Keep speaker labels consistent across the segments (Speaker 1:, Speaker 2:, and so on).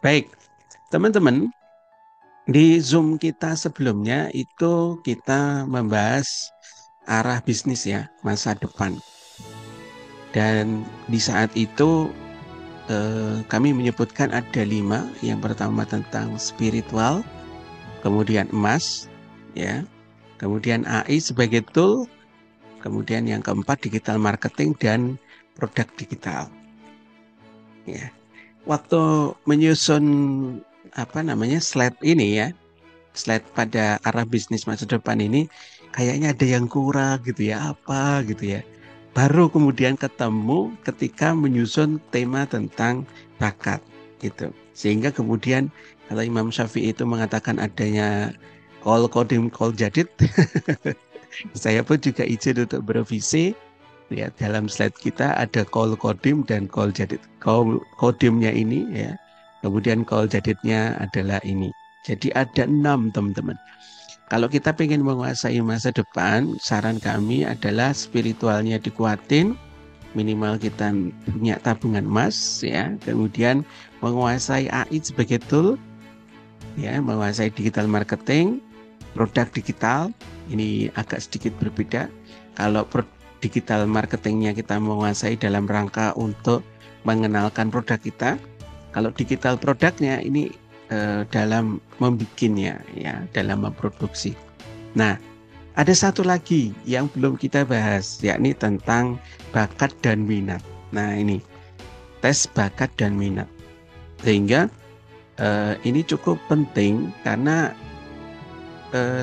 Speaker 1: Baik, teman-teman, di Zoom kita sebelumnya itu kita membahas arah bisnis ya, masa depan. Dan di saat itu kami menyebutkan ada 5. Yang pertama tentang spiritual, kemudian emas, ya, kemudian AI sebagai tool, kemudian yang keempat digital marketing dan produk digital. Ya, waktu menyusun slide ini ya, slide pada arah bisnis masa depan ini, kayaknya ada yang kurang gitu ya, apa gitu ya. Baru kemudian ketemu ketika menyusun tema tentang bakat gitu. Sehingga kemudian kalau Imam Syafi'i itu mengatakan adanya kol kodim kol jadid, saya pun juga izin untuk berevisi. Ya, dalam slide kita ada call kodim dan call jadid. Call kodimnya ini ya, kemudian call jadidnya adalah ini. Jadi ada 6 teman-teman. Kalau kita ingin menguasai masa depan, saran kami adalah spiritualnya dikuatin, minimal kita punya tabungan emas ya, kemudian menguasai AI sebagai tool ya, menguasai digital marketing, produk digital, ini agak sedikit berbeda. Kalau digital marketingnya kita menguasai dalam rangka untuk mengenalkan produk kita, kalau digital produknya ini dalam membikinnya ya, dalam memproduksi. Nah, ada satu lagi yang belum kita bahas, yakni tentang bakat dan minat. Nah, ini tes bakat dan minat. Sehingga ini cukup penting karena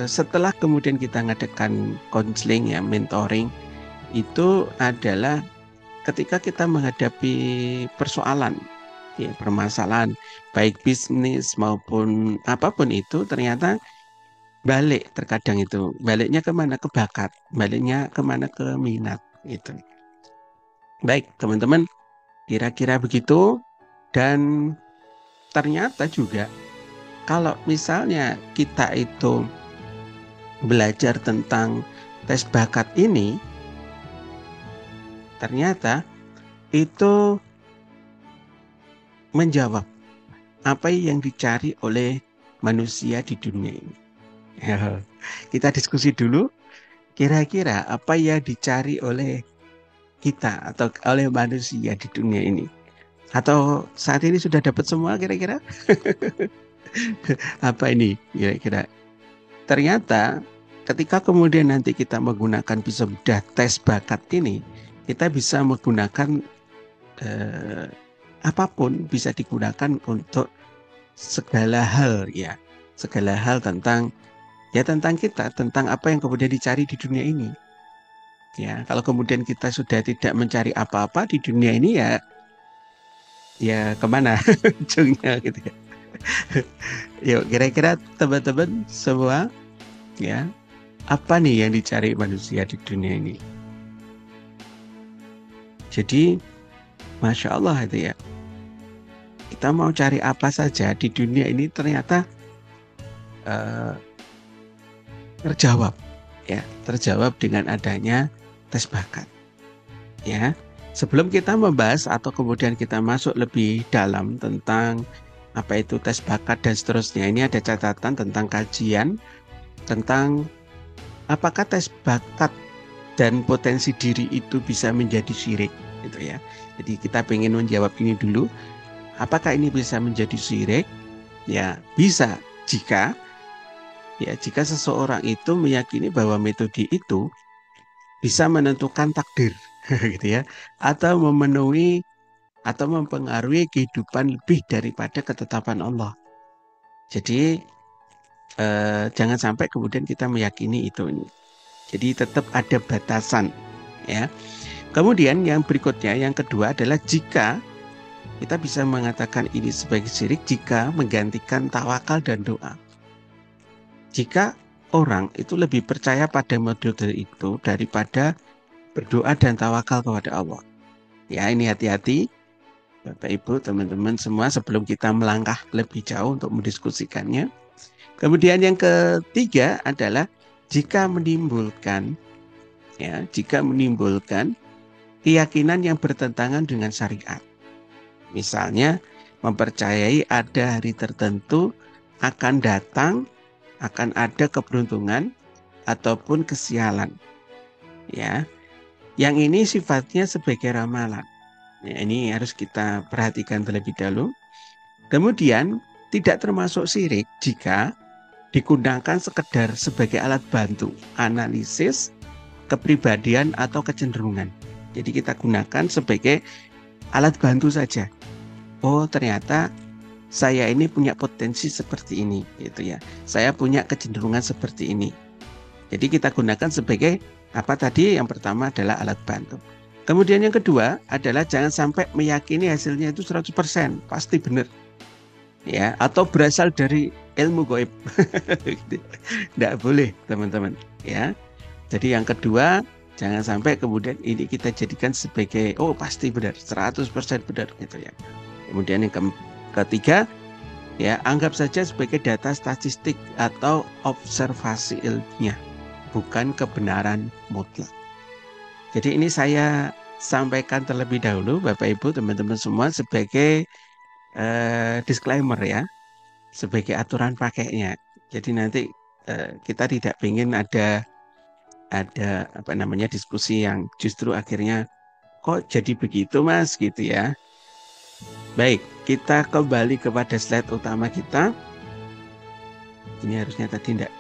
Speaker 1: setelah kemudian kita ngadakan konseling ya, mentoring, itu adalah ketika kita menghadapi persoalan, ya, permasalahan, baik bisnis maupun apapun itu, ternyata balik terkadang itu. Baliknya kemana? Ke bakat. Baliknya kemana? Ke minat. Gitu. Baik, teman-teman, kira-kira begitu. Dan ternyata juga kalau misalnya kita itu belajar tentang tes bakat ini, ternyata itu menjawab apa yang dicari oleh manusia di dunia ini. Ya, kita diskusi dulu, kira-kira apa yang dicari oleh kita atau oleh manusia di dunia ini. Atau saat ini sudah dapat semua kira-kira? Apa ini kira-kira? Ternyata ketika kemudian nanti kita menggunakan bisa sudah tes bakat ini, kita bisa menggunakan eh, apapun bisa digunakan untuk segala hal ya, segala hal tentang ya tentang kita, tentang apa yang kemudian dicari di dunia ini. Ya, kalau kemudian kita sudah tidak mencari apa-apa di dunia ini ya, ya kemana ujungnya gitu ya. Yuk, kira-kira teman-teman semua ya, apa nih yang dicari manusia di dunia ini? Jadi, Masya Allah itu ya, kita mau cari apa saja di dunia ini ternyata eh, terjawab ya, terjawab dengan adanya tes bakat ya. Sebelum kita membahas atau kemudian kita masuk lebih dalam tentang apa itu tes bakat dan seterusnya, ini ada catatan tentang kajian tentang apakah tes bakat dan potensi diri itu bisa menjadi syirik gitu ya. Jadi kita ingin menjawab ini dulu, apakah ini bisa menjadi syirik? Ya, bisa jika seseorang itu meyakini bahwa metode itu bisa menentukan takdir gitu ya, atau memenuhi atau mempengaruhi kehidupan lebih daripada ketetapan Allah. Jadi jangan sampai kemudian kita meyakini itu. Jadi tetap ada batasan ya. Kemudian yang berikutnya, yang kedua adalah jika kita bisa mengatakan ini sebagai syirik jika menggantikan tawakal dan doa. Jika orang itu lebih percaya pada metode itu daripada berdoa dan tawakal kepada Allah. Ya, ini hati-hati Bapak Ibu, teman-teman semua sebelum kita melangkah lebih jauh untuk mendiskusikannya. Kemudian yang ketiga adalah jika menimbulkan keyakinan yang bertentangan dengan syariat. Misalnya mempercayai ada hari tertentu akan datang, akan ada keberuntungan ataupun kesialan. Ya, yang ini sifatnya sebagai ramalan. Ya, ini harus kita perhatikan terlebih dahulu. Kemudian tidak termasuk syirik jika digunakan sekedar sebagai alat bantu analisis kepribadian atau kecenderungan. Jadi kita gunakan sebagai alat bantu saja. Oh, ternyata saya ini punya potensi seperti ini, gitu ya. Saya punya kecenderungan seperti ini. Jadi kita gunakan sebagai apa tadi? Yang pertama adalah alat bantu. Kemudian yang kedua adalah jangan sampai meyakini hasilnya itu 100%, pasti benar. Ya, atau berasal dari ilmu gaib. Tidak boleh, teman-teman, ya. Jadi yang kedua, jangan sampai kemudian ini kita jadikan sebagai oh pasti benar, 100% benar gitu ya. Kemudian yang ketiga, ya anggap saja sebagai data statistik atau observasi ilmiah, bukan kebenaran mutlak. Jadi ini saya sampaikan terlebih dahulu Bapak Ibu teman-teman semua sebagai disclaimer ya, sebagai aturan pakainya. Jadi nanti kita tidak ingin ada apa namanya diskusi yang justru akhirnya kok jadi begitu Mas gitu ya. Baik, kita kembali kepada slide utama kita. Ini harusnya tadi tidak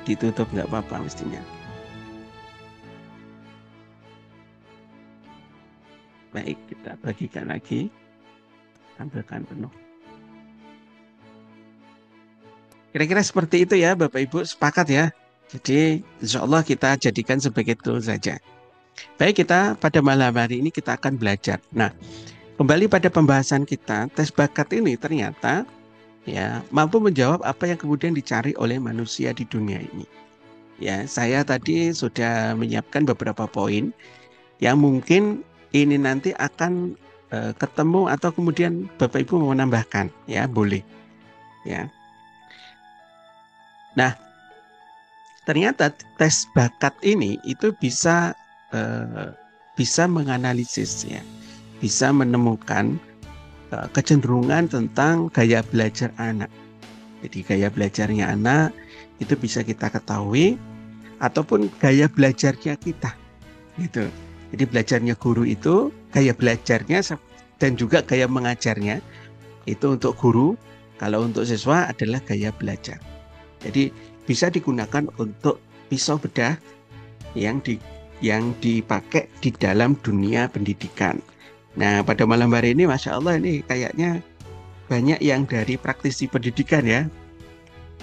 Speaker 1: ditutup, nggak apa-apa mestinya. Baik, kita bagikan lagi. Tampilkan penuh. Kira-kira seperti itu ya Bapak Ibu, sepakat ya. Jadi insya Allah kita jadikan sebagai tool saja. Baik, kita pada malam hari ini kita akan belajar. Nah, kembali pada pembahasan kita, tes bakat ini ternyata ya mampu menjawab apa yang kemudian dicari oleh manusia di dunia ini. Ya, saya tadi sudah menyiapkan beberapa poin yang mungkin ini nanti akan ketemu atau kemudian Bapak Ibu mau menambahkan, ya boleh. Ya. Nah, ternyata tes bakat ini itu bisa menganalisis ya, bisa menemukan kecenderungan tentang gaya belajar anak. Jadi gaya belajarnya anak itu bisa kita ketahui ataupun gaya belajarnya kita. Gitu. Jadi belajarnya guru itu gaya belajarnya dan juga gaya mengajarnya itu untuk guru, kalau untuk siswa adalah gaya belajar. Jadi bisa digunakan untuk pisau bedah yang dipakai di dalam dunia pendidikan. Nah, pada malam hari ini Masya Allah ini kayaknya banyak yang dari praktisi pendidikan ya.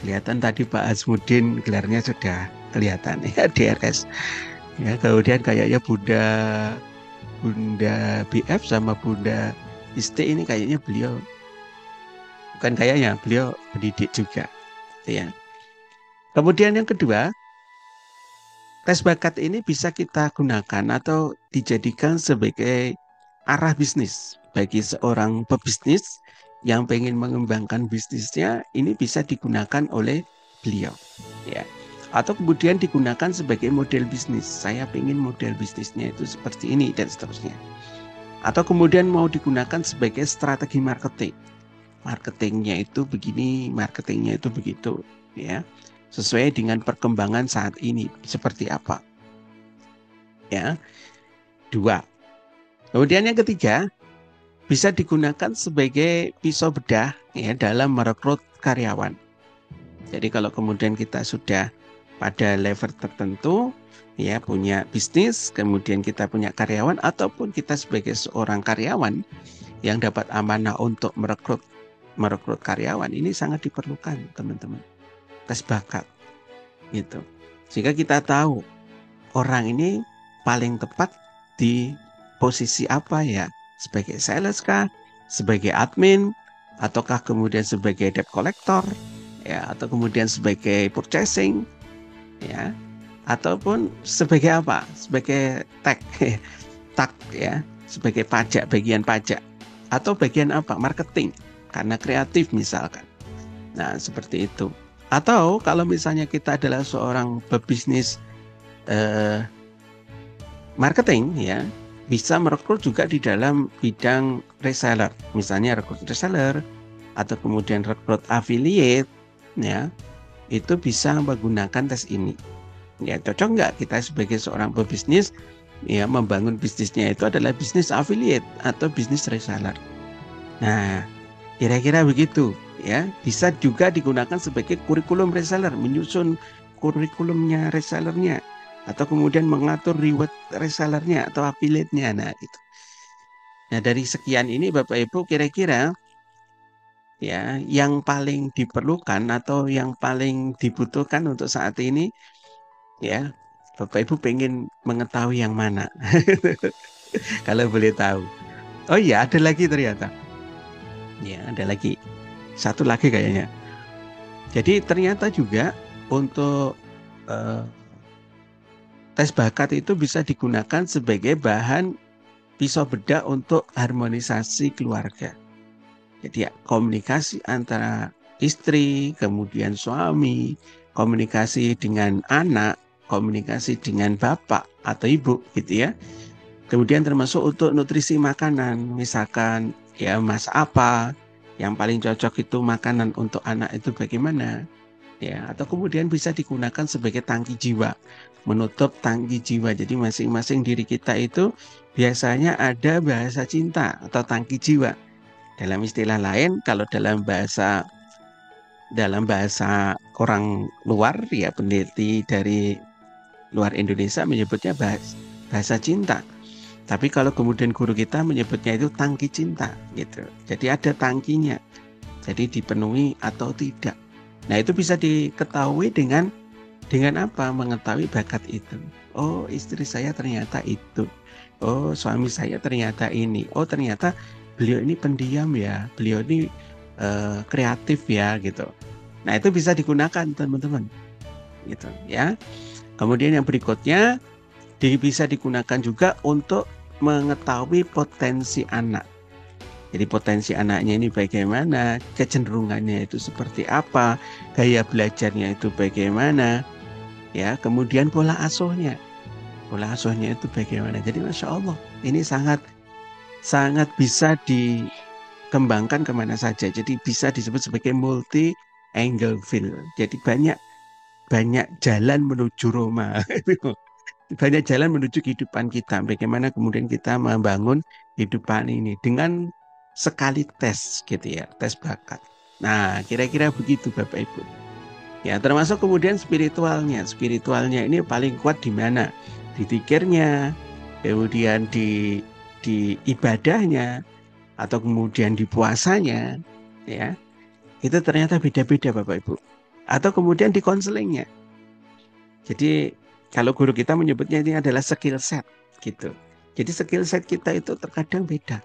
Speaker 1: Kelihatan tadi Pak Azmudin gelarnya sudah kelihatan ya, DRS. Ya, kemudian kayaknya Bunda BF sama Bunda Isti ini kayaknya beliau pendidik juga. Ya. Kemudian yang kedua, tes bakat ini bisa kita gunakan atau dijadikan sebagai arah bisnis bagi seorang pebisnis yang pengen mengembangkan bisnisnya. Ini bisa digunakan oleh beliau, ya. Atau kemudian digunakan sebagai model bisnis. Saya pengen model bisnisnya itu seperti ini dan seterusnya. Atau kemudian mau digunakan sebagai strategi marketing. Marketingnya itu begini, marketingnya itu begitu, ya. Sesuai dengan perkembangan saat ini seperti apa. Ya. 2. Kemudian yang ketiga, bisa digunakan sebagai pisau bedah ya dalam merekrut karyawan. Jadi kalau kemudian kita sudah pada level tertentu ya punya bisnis, kemudian kita punya karyawan ataupun kita sebagai seorang karyawan yang dapat amanah untuk merekrut karyawan, ini sangat diperlukan teman-teman. Tes bakat gitu. Sehingga kita tahu orang ini paling tepat di posisi apa ya, sebagai sales kah, sebagai admin, ataukah kemudian sebagai debt collector ya, atau kemudian sebagai purchasing ya, ataupun sebagai apa, sebagai tag ya, sebagai pajak, bagian pajak, atau bagian apa, marketing karena kreatif misalkan. Nah seperti itu. Atau kalau misalnya kita adalah seorang pebisnis marketing ya, bisa merekrut juga di dalam bidang reseller, misalnya rekrut reseller atau kemudian rekrut affiliate, ya itu bisa menggunakan tes ini. Ya cocok nggak kita sebagai seorang pebisnis ya membangun bisnisnya itu adalah bisnis affiliate atau bisnis reseller. Nah, kira-kira begitu ya. Bisa juga digunakan sebagai kurikulum reseller, menyusun kurikulumnya resellernya atau kemudian mengatur reward resellernya atau affiliate-nya. Nah, itu. Nah, dari sekian ini Bapak Ibu kira-kira ya yang paling diperlukan atau yang paling dibutuhkan untuk saat ini ya Bapak Ibu pengen mengetahui yang mana? Kalau boleh tahu. Oh iya, ada lagi ternyata. Ya, ada lagi. Satu lagi kayaknya. Jadi ternyata juga untuk eh, tes bakat itu bisa digunakan sebagai bahan pisau bedak untuk harmonisasi keluarga. Jadi ya, komunikasi antara istri, kemudian suami, komunikasi dengan anak, komunikasi dengan bapak atau ibu gitu ya. Kemudian termasuk untuk nutrisi makanan, misalkan ya masak apa, yang paling cocok itu makanan untuk anak itu bagaimana, ya atau kemudian bisa digunakan sebagai tangki jiwa, menutup tangki jiwa. Jadi masing-masing diri kita itu biasanya ada bahasa cinta atau tangki jiwa. Dalam istilah lain, kalau dalam bahasa orang luar ya peneliti dari luar Indonesia menyebutnya bahasa cinta. Tapi kalau kemudian guru kita menyebutnya itu tangki cinta gitu. Jadi ada tangkinya. Jadi dipenuhi atau tidak. Nah, itu bisa diketahui dengan apa? Mengetahui bakat itu. Oh, istri saya ternyata itu. Oh, suami saya ternyata ini. Oh, ternyata beliau ini pendiam ya. Beliau ini kreatif ya gitu. Nah, itu bisa digunakan teman-teman. Gitu ya. Kemudian yang berikutnya bisa digunakan juga untuk mengetahui potensi anak. Jadi potensi anaknya ini bagaimana, kecenderungannya itu seperti apa, gaya belajarnya itu bagaimana, ya. Kemudian pola asuhnya itu bagaimana. Jadi masya Allah, ini sangat sangat bisa dikembangkan kemana saja. Jadi bisa disebut sebagai multi angle view. Jadi banyak banyak jalan menuju Roma. Banyak jalan menuju kehidupan kita. Bagaimana kemudian kita membangun kehidupan ini dengan sekali tes gitu ya, tes bakat. Nah, kira-kira begitu Bapak Ibu. Ya, termasuk kemudian spiritualnya. Spiritualnya ini paling kuat di mana? Di zikirnya, kemudian di ibadahnya, atau kemudian di puasanya, ya. Itu ternyata beda-beda Bapak Ibu. Atau kemudian di konselingnya. Jadi kalau guru kita menyebutnya ini adalah skill set gitu. Jadi skill set kita itu terkadang beda.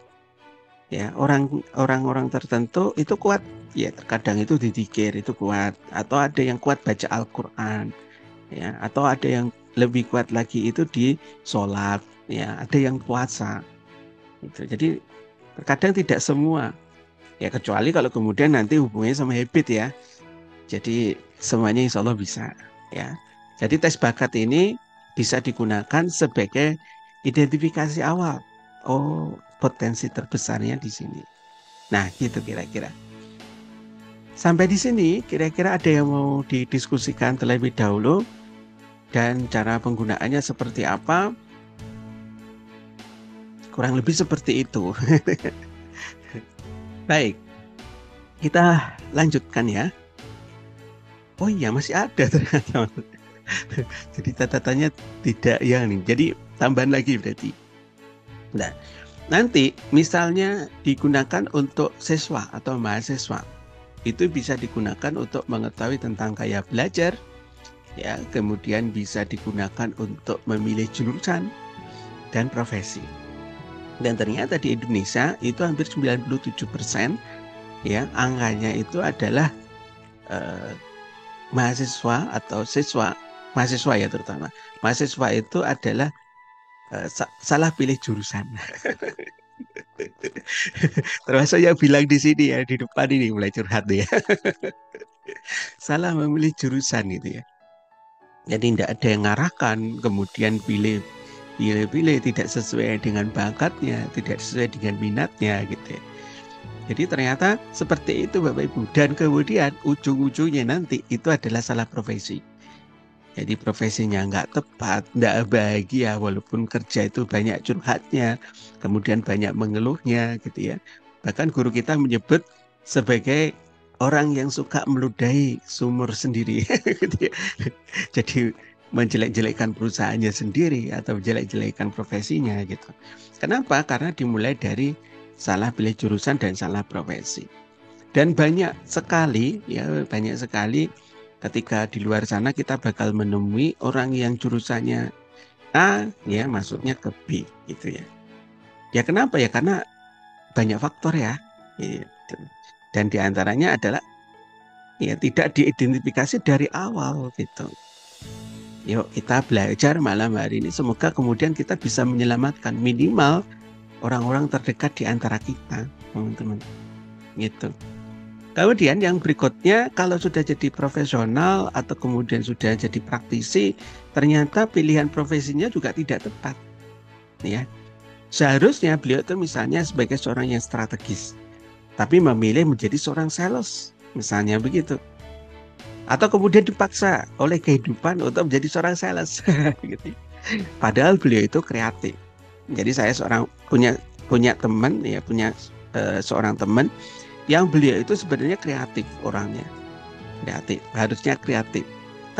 Speaker 1: Ya, orang-orang tertentu itu kuat ya terkadang itu di zikir itu kuat atau ada yang kuat baca Al-Qur'an ya atau ada yang lebih kuat lagi itu di sholat ya, ada yang puasa gitu. Jadi terkadang tidak semua ya kecuali kalau kemudian nanti hubungannya sama habit ya. Jadi semuanya insya Allah bisa ya. Jadi tes bakat ini bisa digunakan sebagai identifikasi awal. Oh, potensi terbesarnya di sini. Nah, gitu kira-kira. Sampai di sini, kira-kira ada yang mau didiskusikan terlebih dahulu dan cara penggunaannya seperti apa? Kurang lebih seperti itu. Baik, kita lanjutkan ya. Oh iya, masih ada ternyata. Jadi catatannya tidak ya nih. Jadi tambahan lagi berarti. Nah, nanti misalnya digunakan untuk siswa atau mahasiswa. Itu bisa digunakan untuk mengetahui tentang gaya belajar, ya, kemudian bisa digunakan untuk memilih jurusan dan profesi. Dan ternyata di Indonesia itu hampir 97% ya, angkanya itu adalah mahasiswa atau siswa, mahasiswa ya terutama. Mahasiswa itu adalah salah pilih jurusan. Termasuk yang bilang di sini ya, di depan ini mulai curhat ya. Salah memilih jurusan gitu ya. Jadi tidak ada yang ngarahkan, kemudian pilih pilih-pilih, tidak sesuai dengan bakatnya, tidak sesuai dengan minatnya gitu ya. Jadi ternyata seperti itu Bapak Ibu. Dan kemudian ujung-ujungnya nanti itu adalah salah profesi. Jadi profesinya nggak tepat, nggak bahagia walaupun kerja itu banyak curhatnya, kemudian banyak mengeluhnya gitu ya. Bahkan guru kita menyebut sebagai orang yang suka meludahi sumur sendiri. Gitu ya. Jadi menjelek-jelekkan perusahaannya sendiri atau menjelek-jelekkan profesinya gitu. Kenapa? Karena dimulai dari salah pilih jurusan dan salah profesi. Dan banyak sekali ketika di luar sana kita bakal menemui orang yang jurusannya A ya masuknya ke B gitu ya. Ya kenapa ya? Karena banyak faktor ya. Gitu. Dan diantaranya adalah ya tidak diidentifikasi dari awal gitu. Yuk kita belajar malam hari ini. Semoga kemudian kita bisa menyelamatkan minimal orang-orang terdekat di antara kita, teman-teman. Gitu. Kemudian yang berikutnya, kalau sudah jadi profesional atau kemudian sudah jadi praktisi, ternyata pilihan profesinya juga tidak tepat. Ya, seharusnya beliau itu misalnya sebagai seorang yang strategis, tapi memilih menjadi seorang sales, misalnya begitu. Atau kemudian dipaksa oleh kehidupan untuk menjadi seorang sales. Gitu. Padahal beliau itu kreatif. Jadi saya punya teman ya seorang teman yang beliau itu sebenarnya kreatif orangnya, harusnya kreatif.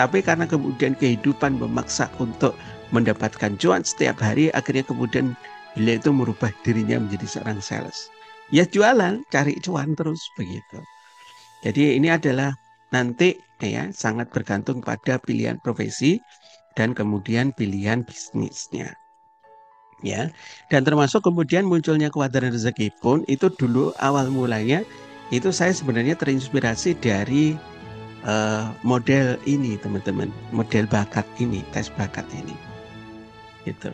Speaker 1: Tapi karena kemudian kehidupan memaksa untuk mendapatkan cuan setiap hari, akhirnya kemudian beliau itu merubah dirinya menjadi seorang sales. Ya jualan, cari cuan terus begitu. Jadi ini adalah nanti ya sangat bergantung pada pilihan profesi dan kemudian pilihan bisnisnya. Ya, dan termasuk kemudian munculnya kuadran rezeki pun itu dulu awal mulanya itu saya sebenarnya terinspirasi dari model ini teman-teman, model bakat ini, tes bakat ini, gitu.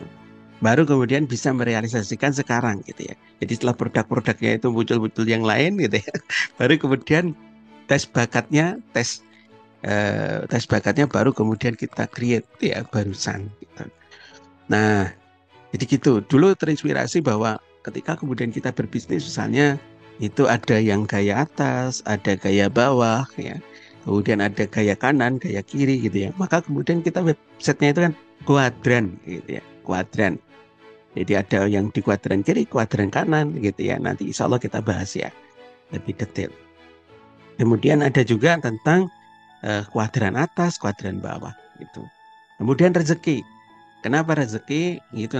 Speaker 1: Baru kemudian bisa merealisasikan sekarang gitu ya. Jadi setelah produk-produknya itu muncul-muncul yang lain gitu ya, baru kemudian tes bakatnya, tes bakatnya baru kemudian kita create ya barusan. Gitu. Nah. Jadi gitu, dulu terinspirasi bahwa ketika kemudian kita berbisnis misalnya itu ada yang gaya atas, ada gaya bawah ya. Kemudian ada gaya kanan, gaya kiri gitu ya. Maka kemudian kita websitenya itu kan kuadran gitu ya, kuadran. Jadi ada yang di kuadran kiri, kuadran kanan gitu ya. Nanti insya Allah kita bahas ya lebih detail. Kemudian ada juga tentang kuadran atas, kuadran bawah gitu. Kemudian rezeki. Kenapa rezeki? Itu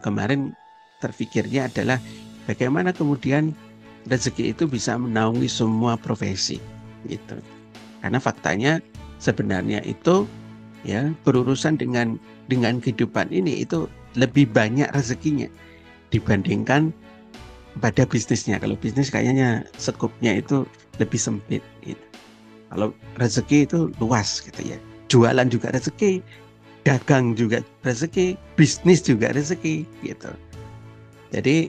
Speaker 1: kemarin terfikirnya adalah bagaimana kemudian rezeki itu bisa menaungi semua profesi gitu. Karena faktanya sebenarnya itu ya berurusan dengan kehidupan ini itu lebih banyak rezekinya dibandingkan pada bisnisnya. Kalau bisnis kayaknya skupnya itu lebih sempit gitu. Kalau rezeki itu luas gitu ya. Jualan juga rezeki, dagang juga rezeki, bisnis juga rezeki gitu. Jadi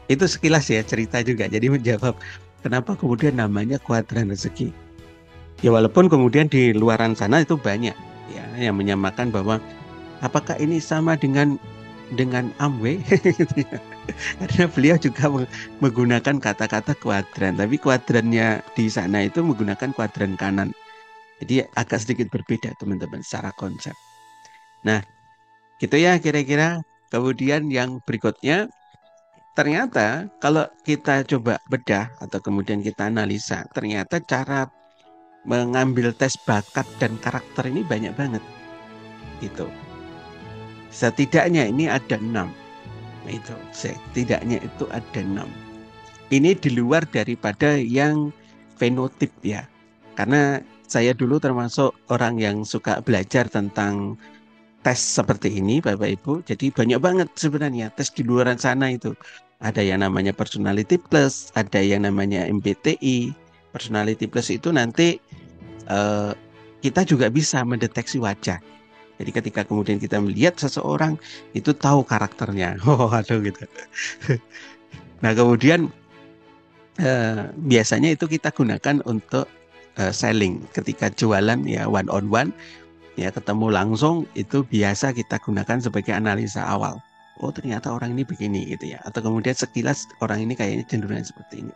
Speaker 1: itu sekilas ya cerita juga. Jadi menjawab kenapa kemudian namanya kuadran rezeki. Ya walaupun kemudian di luaran sana itu banyak ya yang menyamakan bahwa apakah ini sama dengan Amway? Karena beliau juga menggunakan kata-kata kuadran, tapi kuadrannya di sana itu menggunakan kuadran kanan. Jadi agak sedikit berbeda teman-teman secara konsep. Nah, gitu ya kira-kira. Kemudian yang berikutnya, ternyata kalau kita coba bedah atau kemudian kita analisa, ternyata cara mengambil tes bakat dan karakter ini banyak banget. Gitu. Setidaknya ini ada 6. Itu setidaknya itu ada 6. Ini di luar daripada yang fenotip ya. Karena saya dulu termasuk orang yang suka belajar tentang tes seperti ini Bapak Ibu. Jadi banyak banget sebenarnya tes di luar sana itu. Ada yang namanya personality plus, ada yang namanya MBTI. Personality plus itu nanti kita juga bisa mendeteksi wajah. Jadi ketika kemudian kita melihat seseorang itu tahu karakternya. Oh, aduh gitu. Nah, kemudian biasanya itu kita gunakan untuk selling ketika jualan ya one on one. Ya, ketemu langsung itu biasa kita gunakan sebagai analisa awal. Oh, ternyata orang ini begini gitu ya. Atau kemudian sekilas orang ini kayaknya cenderung seperti ini.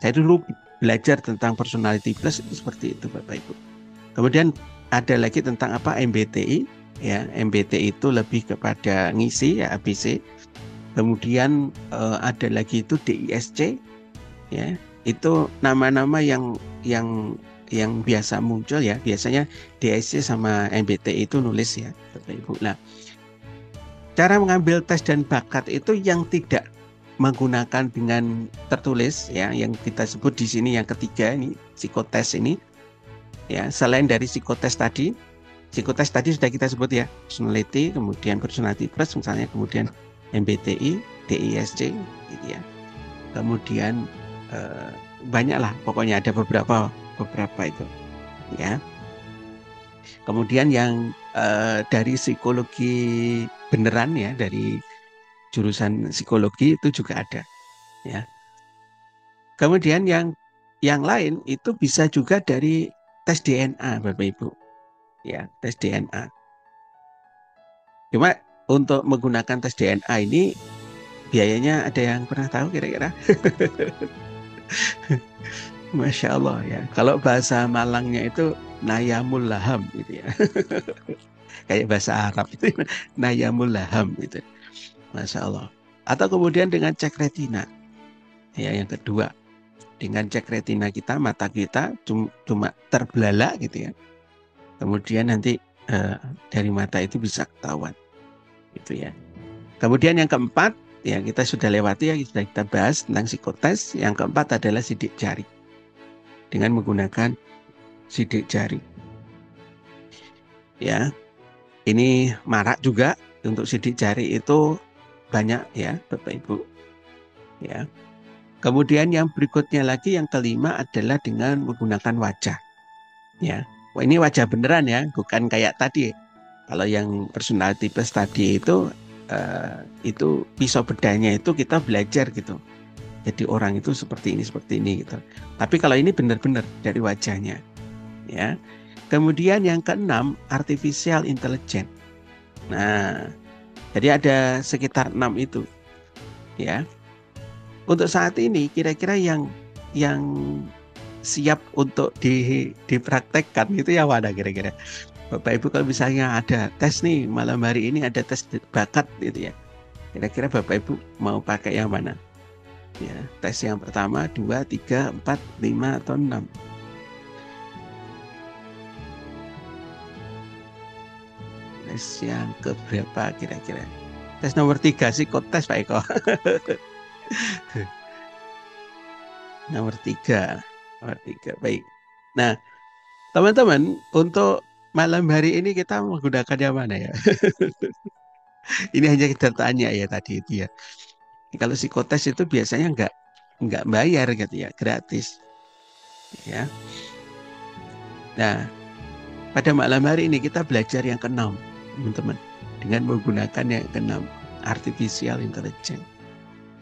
Speaker 1: Saya dulu belajar tentang personality plus itu seperti itu Bapak Ibu. Kemudian ada lagi tentang apa MBTI ya. MBTI itu lebih kepada ngisi ya ABC. Kemudian ada lagi itu DISC ya. Itu nama-nama yang biasa muncul ya. Biasanya DISC sama MBTI itu nulis ya Bapak Ibu. Nah, cara mengambil tes dan bakat itu yang tidak menggunakan dengan tertulis ya, yang kita sebut di sini yang ketiga ini psikotes ini ya. Selain dari psikotes tadi sudah kita sebut ya, personality, kemudian personality plus misalnya, kemudian MBTI, DISC gitu ya. Kemudian banyak lah pokoknya, ada beberapa itu ya. Kemudian yang dari psikologi beneran ya, dari jurusan psikologi itu juga ada ya. Kemudian yang lain itu bisa juga dari tes DNA Bapak Ibu ya, tes DNA. Cuma untuk menggunakan tes DNA ini biayanya ada yang pernah tahu kira-kira? Masya Allah ya. Kalau bahasa Malangnya itu nayamul laham gitu ya. Kayak bahasa Arab itu nayamul laham gitu. Masya Allah. Atau kemudian dengan cek retina. Ya, yang kedua. Dengan cek retina kita, mata kita cuma terbelalak gitu ya. Kemudian nanti dari mata itu bisa ketahuan. Gitu ya. Kemudian yang keempat, ya kita sudah lewati ya, sudah kita bahas tentang psikotes. Yang keempat adalah sidik jari. Dengan menggunakan sidik jari. Ya, ini marak juga untuk sidik jari itu banyak ya Bapak Ibu. Ya. Kemudian yang berikutnya lagi yang kelima adalah dengan menggunakan wajah. Ya. Wah, ini wajah beneran ya, bukan kayak tadi. Kalau yang personality plus tadi itu pisau bedanya itu kita belajar gitu. Jadi orang itu seperti ini gitu. Tapi kalau ini benar-benar dari wajahnya. Ya. Kemudian yang keenam, artificial intelligence. Nah, jadi ada sekitar 6 itu. Ya. Untuk saat ini kira-kira yang siap untuk dipraktekkan itu ya mana kira-kira? Bapak Ibu kalau misalnya ada tes nih malam hari ini, ada tes bakat gitu ya. Kira-kira Bapak Ibu mau pakai yang mana? Ya, tes yang pertama, 2, 3, 4, 5 atau 6. Tes yang keberapa kira-kira? Tes nomor 3 psikotes Pak Eko. Nomor 3. Baik. Nah, teman-teman, untuk malam hari ini kita menggunakan yang mana ya? Ini hanya kita tanya ya tadi itu ya. Kalau psikotes itu biasanya nggak bayar gitu ya, gratis. Ya. Nah, pada malam hari ini kita belajar yang keenam, teman-teman, dengan menggunakan yang keenam, artificial intelligence.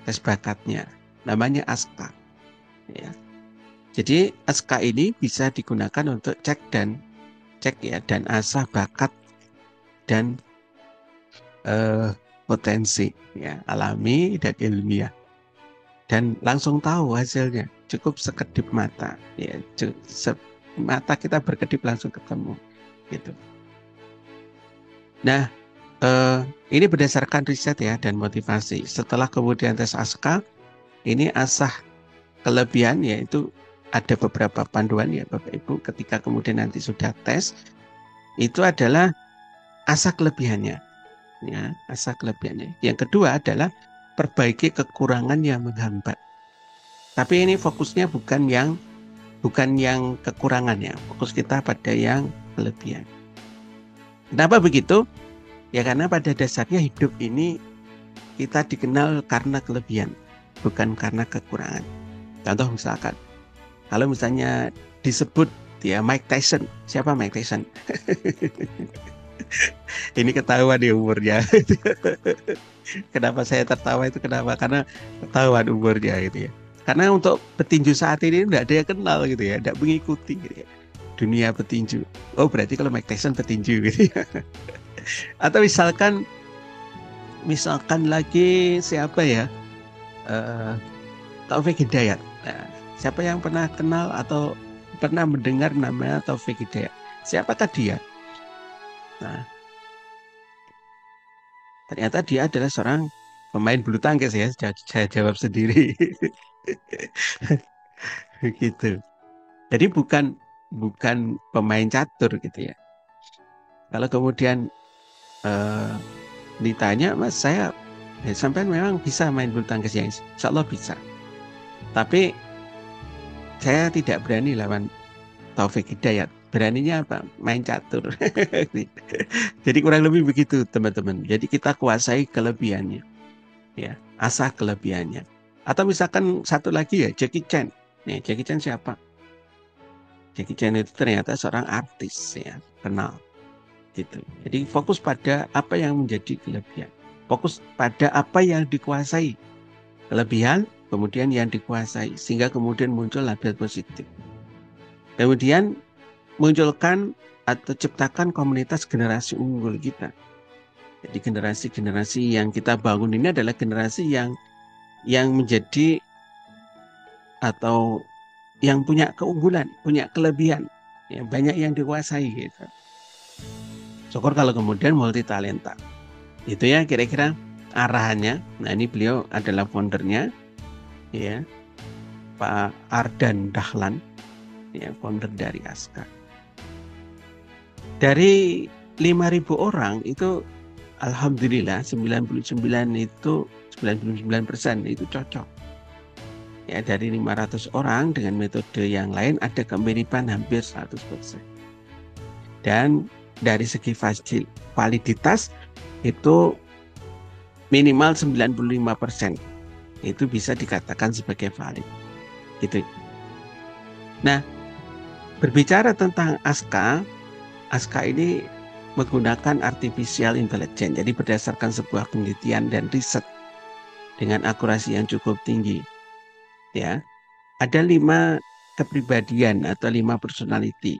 Speaker 1: Tes bakatnya, namanya ASKA. Ya. Jadi ASKA ini bisa digunakan untuk cek ya dan asah bakat dan potensi ya, alami dan ilmiah, dan langsung tahu hasilnya, cukup sekedip mata ya, mata kita berkedip langsung ketemu gitu. Nah, ini berdasarkan riset ya dan motivasi. Setelah kemudian tes ASKA, ini asah kelebihan yaitu ada beberapa panduan ya Bapak Ibu, ketika kemudian nanti sudah tes, itu adalah asah kelebihannya. Ya, asah kelebihannya. Yang kedua adalah perbaiki kekurangan yang menghambat. Tapi ini fokusnya bukan yang kekurangan ya, fokus kita pada yang kelebihan. Kenapa begitu? Ya karena pada dasarnya hidup ini kita dikenal karena kelebihan, bukan karena kekurangan. Contoh misalkan, kalau misalnya disebut ya Mike Tyson, siapa Mike Tyson? Ini ketahuan di umurnya. Kenapa saya tertawa itu kenapa? Karena ketahuan umurnya gitu ya. Karena untuk petinju saat ini tidak ada yang kenal gitu ya, tidak mengikuti gitu ya. dunia petinju. Oh berarti kalau Mike Tyson petinju gitu ya. Atau misalkan lagi siapa ya? Eh, Taufik Hidayat. Nah, siapa yang pernah kenal atau pernah mendengar namanya Taufik Hidayat? Siapakah dia? Nah, ternyata dia adalah seorang pemain bulu tangkis ya. Saya jawab sendiri. Gitu. Jadi bukan bukan pemain catur gitu ya. Kalau kemudian eh, ditanya, Mas, sampai memang bisa main bulu tangkis ya, insya Allah bisa. Tapi saya tidak berani lawan Taufik Hidayat. Beraninya apa? Main catur. Jadi kurang lebih begitu teman-teman. Jadi kita kuasai kelebihannya, ya, asah kelebihannya. Atau misalkan satu lagi ya, Jackie Chan. Nih, Jackie Chan siapa? Jackie Chan itu ternyata seorang artis ya, kenal gitu. Jadi fokus pada apa yang menjadi kelebihan. Fokus pada apa yang dikuasai. Kelebihan, kemudian yang dikuasai. Sehingga kemudian muncul label positif. Kemudian munculkan atau ciptakan komunitas generasi unggul kita. Jadi generasi-generasi yang kita bangun ini adalah generasi yang menjadi atau yang punya keunggulan, punya kelebihan. Ya, banyak yang dikuasai gitu. Syukur kalau kemudian multi talenta. Itu ya kira-kira arahannya. Nah ini beliau adalah foundernya, ya, Pak Ardan Dahlan, ya, founder dari Aska. Dari 5.000 orang itu, alhamdulillah 99% itu cocok. Ya, dari 500 orang dengan metode yang lain ada kemiripan hampir 100%. Dan dari segi validitas itu minimal 95% itu bisa dikatakan sebagai valid. Gitu. Nah, berbicara tentang Aska ini menggunakan artificial intelligence. Jadi berdasarkan sebuah penelitian dan riset dengan akurasi yang cukup tinggi. Ya, ada 5 kepribadian atau 5 personality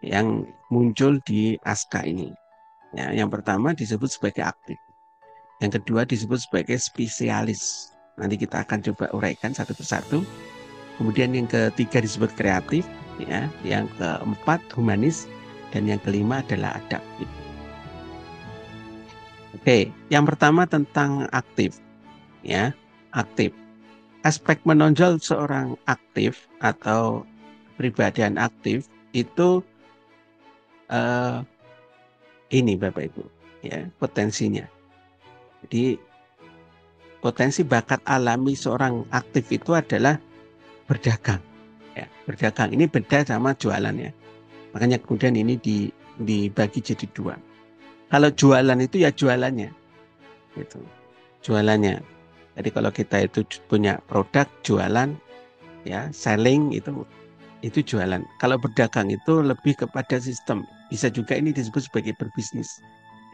Speaker 1: yang muncul di Aska ini. Ya, yang pertama disebut sebagai aktif. Yang kedua disebut sebagai spesialis. Nanti kita akan coba uraikan satu persatu. Kemudian yang ketiga disebut kreatif, ya. Yang keempat humanis, dan yang kelima adalah adaptif. Oke, yang pertama tentang aktif, ya, aktif. Aspek menonjol seorang aktif atau kepribadian aktif itu ini Bapak Ibu, ya, potensinya. Jadi potensi bakat alami seorang aktif itu adalah berdagang. Ya, berdagang ini beda sama jualan ya. Makanya kemudian ini dibagi jadi 2. Kalau jualan itu ya jualannya, gitu. Jualannya. Jadi kalau kita itu punya produk jualan, ya selling itu jualan. Kalau berdagang itu lebih kepada sistem. Bisa juga ini disebut sebagai berbisnis.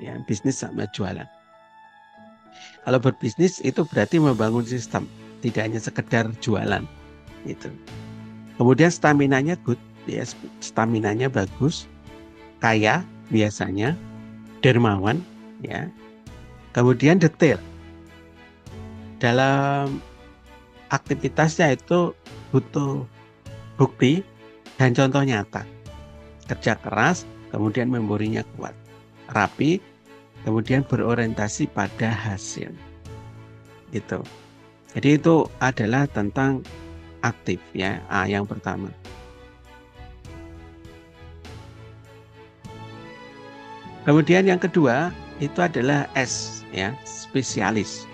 Speaker 1: Ya, bisnis sama jualan. Kalau berbisnis itu berarti membangun sistem, tidak hanya sekedar jualan. Itu. Kemudian staminanya good, ya, staminanya bagus, kaya biasanya, dermawan, ya. Kemudian detail. Dalam aktivitasnya itu butuh bukti dan contoh nyata. Kerja keras, kemudian memorinya kuat, rapi, kemudian berorientasi pada hasil. Gitu. Jadi itu adalah tentang aktif ya, yang pertama. Kemudian yang kedua itu adalah S ya, spesialis.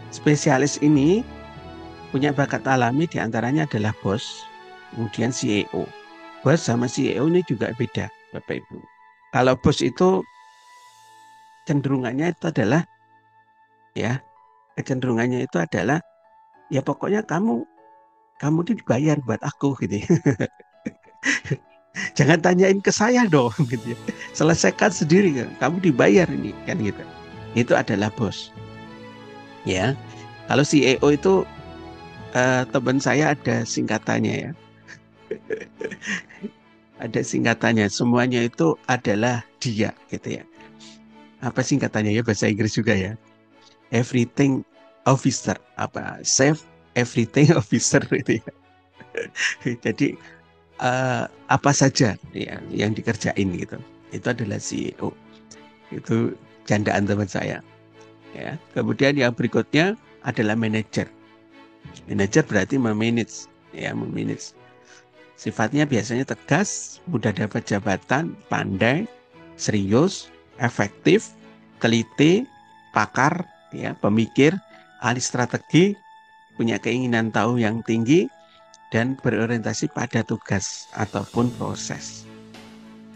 Speaker 1: Spesialis ini punya bakat alami diantaranya adalah bos, kemudian CEO. Bos sama CEO ini juga beda, Bapak Ibu. Kalau bos itu cenderungannya itu adalah ya, kecenderungannya itu adalah ya pokoknya kamu dibayar buat aku gitu ya. Jangan tanyain ke saya dong gitu ya. Selesaikan sendiri, kamu dibayar ini kan gitu. Itu adalah bos. Ya. Kalau CEO itu teman saya ada singkatannya ya. ada singkatannya. Semuanya itu adalah dia, gitu ya. Apa singkatannya ya bahasa Inggris juga ya? Everything officer, apa? Save everything officer itu ya. Jadi apa saja ya yang dikerjain gitu. Itu adalah CEO. Itu candaan teman saya. Ya. Kemudian yang berikutnya adalah manajer. Manajer berarti memanage, ya memanage. Sifatnya biasanya tegas, mudah dapat jabatan, pandai, serius, efektif, teliti, pakar, ya pemikir, ahli strategi, punya keinginan tahu yang tinggi, dan berorientasi pada tugas ataupun proses.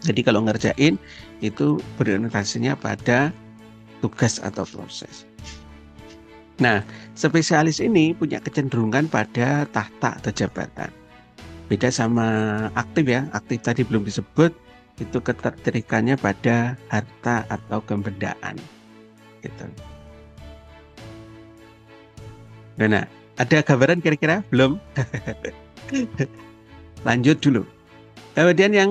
Speaker 1: Jadi kalau ngerjain itu berorientasinya pada tugas atau proses. Nah, spesialis ini punya kecenderungan pada tahta atau jabatan. Beda sama aktif ya, aktif tadi belum disebut, itu ketertarikannya pada harta atau kebendaan. Gitu. Nah, ada gambaran kira-kira? Belum? Lanjut dulu. Kemudian yang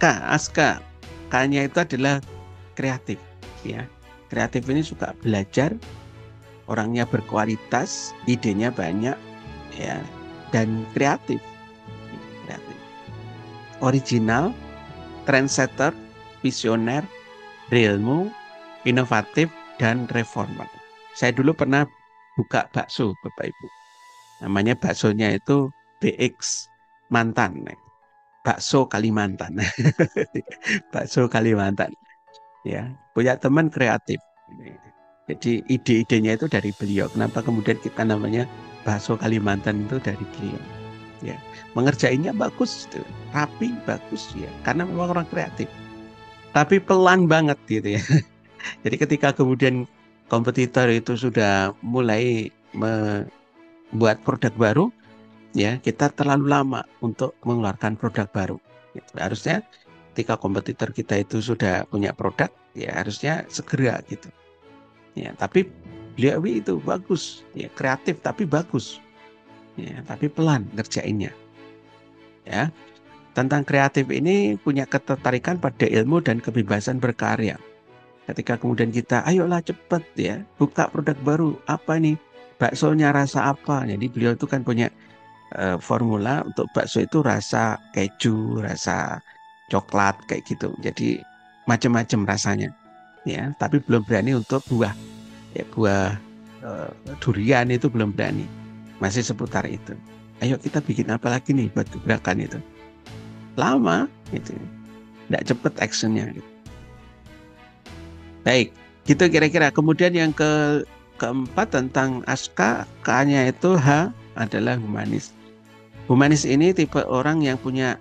Speaker 1: K, Aska. K-nya itu adalah kreatif. Ya. Kreatif ini suka belajar, orangnya berkualitas, idenya banyak, ya, dan kreatif. Original, trendsetter, visioner, berilmu, inovatif, dan reformer. Saya dulu pernah buka bakso, Bapak Ibu. Namanya baksonya itu BX Mantan. Bakso Kalimantan. Bakso Kalimantan. Ya, punya teman kreatif. Jadi ide-idenya itu dari beliau. Kenapa kemudian kita namanya bakso Kalimantan itu dari beliau? Ya, mengerjainnya bagus, rapi, bagus ya, karena memang orang kreatif. Tapi pelan banget gitu ya. Jadi ketika kemudian kompetitor itu sudah mulai membuat produk baru, ya kita terlalu lama untuk mengeluarkan produk baru. Gitu. Harusnya ketika kompetitor kita itu sudah punya produk, ya harusnya segera gitu. Ya, tapi beliau itu bagus, ya kreatif tapi bagus, ya tapi pelan ngerjainnya. Ya, tentang kreatif ini punya ketertarikan pada ilmu dan kebebasan berkarya. Ketika kemudian kita, ayolah cepet ya, buka produk baru, apa nih, baksonya rasa apa? Jadi beliau itu kan punya formula untuk bakso itu rasa keju, rasa coklat kayak gitu. Jadi macam-macam rasanya, ya. Tapi belum berani untuk buah, ya buah durian itu belum berani, masih seputar itu. Ayo kita bikin apa lagi nih buat gebrakan itu? Lama, gitu, nggak cepet actionnya. Gitu. Baik, gitu kira-kira. Kemudian yang keempat tentang Aska, K-nya itu H adalah humanis. Humanis ini tipe orang yang punya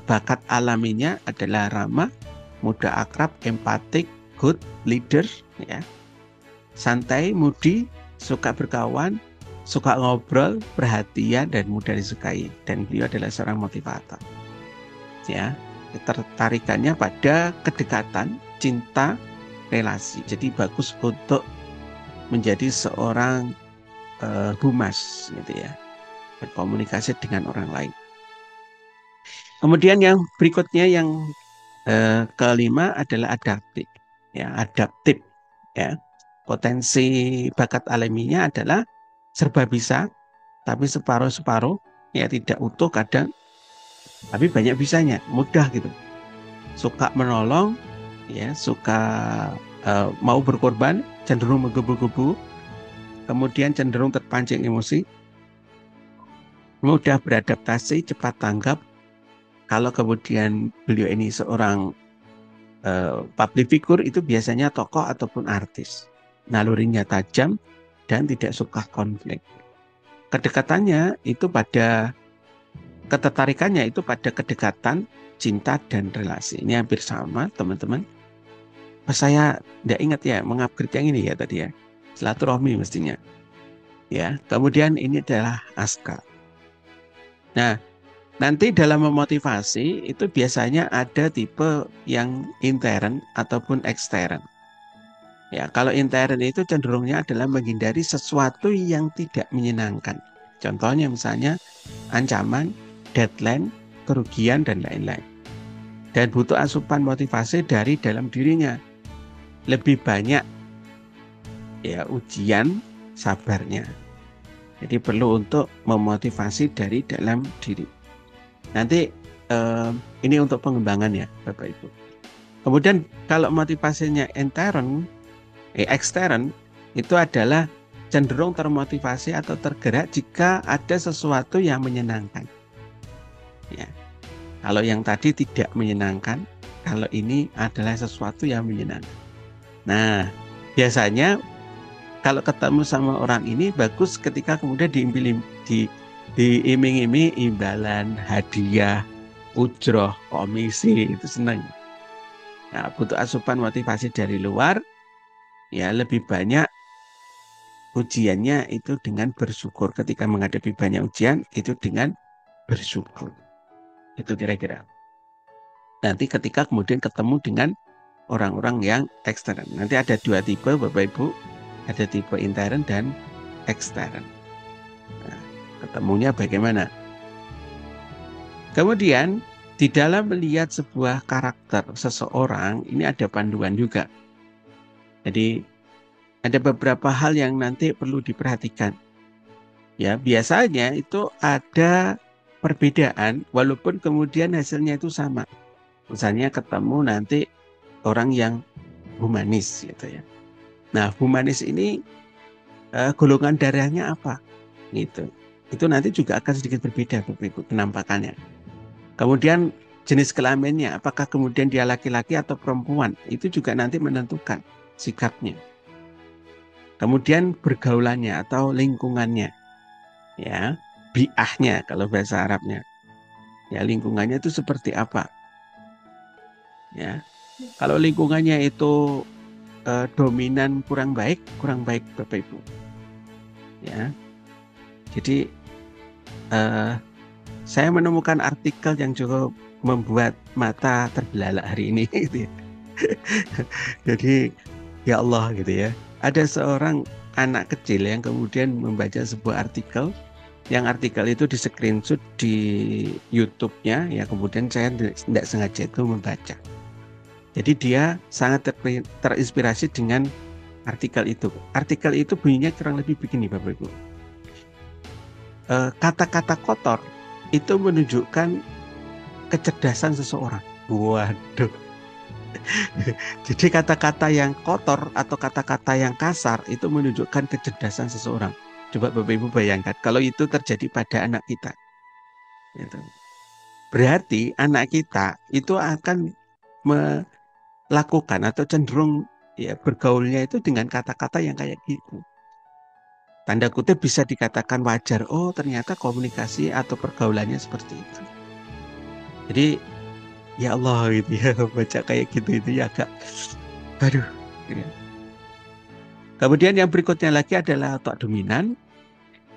Speaker 1: bakat alaminya adalah ramah, mudah akrab, empatik, good leader, ya, santai, moody, suka berkawan, suka ngobrol, perhatian, dan mudah disukai. Dan beliau adalah seorang motivator. Ya, ketertarikannya pada kedekatan, cinta, relasi. Jadi bagus untuk menjadi seorang humas, gitu ya, berkomunikasi dengan orang lain. Kemudian yang berikutnya yang kelima adalah adaptif, ya adaptif, ya potensi bakat alaminya adalah serba bisa, tapi separuh-separuh, ya tidak utuh kadang, tapi banyak bisanya, mudah gitu, suka menolong, ya suka mau berkorban, cenderung menggebu-gebu, kemudian cenderung terpancing emosi, mudah beradaptasi, cepat tanggap. Kalau kemudian beliau ini seorang public figure, itu biasanya tokoh ataupun artis. Nalurinya tajam dan tidak suka konflik. Kedekatannya itu pada, ketertarikannya itu pada kedekatan, cinta, dan relasi. Ini hampir sama teman-teman. Saya tidak ingat ya mengupgrade yang ini ya tadi ya. Silaturahmi mestinya. Ya, kemudian ini adalah Aska. Nah, nanti dalam memotivasi itu biasanya ada tipe yang intern ataupun ekstern. Ya, kalau intern itu cenderungnya adalah menghindari sesuatu yang tidak menyenangkan. Contohnya misalnya ancaman, deadline, kerugian, dan lain-lain. dan butuh asupan motivasi dari dalam dirinya. Lebih banyak ya ujian sabarnya. Jadi perlu untuk memotivasi dari dalam diri. Nanti ini untuk pengembangan ya Bapak Ibu. Kemudian kalau motivasinya ekstern itu adalah cenderung termotivasi atau tergerak jika ada sesuatu yang menyenangkan. Ya. Kalau yang tadi tidak menyenangkan, kalau ini adalah sesuatu yang menyenangkan. Nah, biasanya kalau ketemu sama orang ini bagus ketika kemudian diiming-iming imbalan, hadiah, ujroh, komisi, itu senang. Nah, butuh asupan motivasi dari luar, ya lebih banyak ujiannya itu dengan bersyukur. Ketika menghadapi banyak ujian, itu dengan bersyukur. Itu kira-kira. Nanti ketika kemudian ketemu dengan orang-orang yang ekstern. Nanti ada dua tipe Bapak Ibu. Ada tipe intern dan ekstern. Nah, ketemunya bagaimana? Kemudian di dalam melihat sebuah karakter seseorang, ini ada panduan juga. Jadi ada beberapa hal yang nanti perlu diperhatikan. Ya, biasanya itu ada perbedaan walaupun kemudian hasilnya itu sama. Misalnya ketemu nanti orang yang humanis gitu ya. Nah, humanis ini golongan darahnya apa? Gitu. Itu nanti juga akan sedikit berbeda Bapak Ibu penampakannya. Kemudian jenis kelaminnya, apakah kemudian dia laki-laki atau perempuan? Itu juga nanti menentukan sikapnya. Kemudian pergaulannya atau lingkungannya. Ya, bi'ahnya kalau bahasa Arabnya. Ya, lingkungannya itu seperti apa? Ya. Kalau lingkungannya itu dominan kurang baik Bapak Ibu. Ya. Jadi saya menemukan artikel yang cukup membuat mata terbelalak hari ini gitu ya. Jadi ya Allah gitu ya. Ada seorang anak kecil yang kemudian membaca sebuah artikel, yang artikel itu di screenshot di YouTube-nya, ya kemudian saya tidak sengaja itu membaca. Jadi dia sangat terinspirasi dengan artikel itu. Artikel itu bunyinya kurang lebih begini Bapak Ibu. Kata-kata kotor itu menunjukkan kecerdasan seseorang. Waduh. Jadi kata-kata yang kotor atau kata-kata yang kasar itu menunjukkan kecerdasan seseorang. Coba Bapak Ibu bayangkan kalau itu terjadi pada anak kita. Gitu. Berarti anak kita itu akan melakukan atau cenderung ya bergaulnya itu dengan kata-kata yang kayak gitu. Tanda kutip bisa dikatakan wajar. Oh, ternyata komunikasi atau pergaulannya seperti itu. Jadi ya Allah gitu ya, baca kayak gitu itu ya agak aduh. Ya. Kemudian yang berikutnya lagi adalah otak dominan.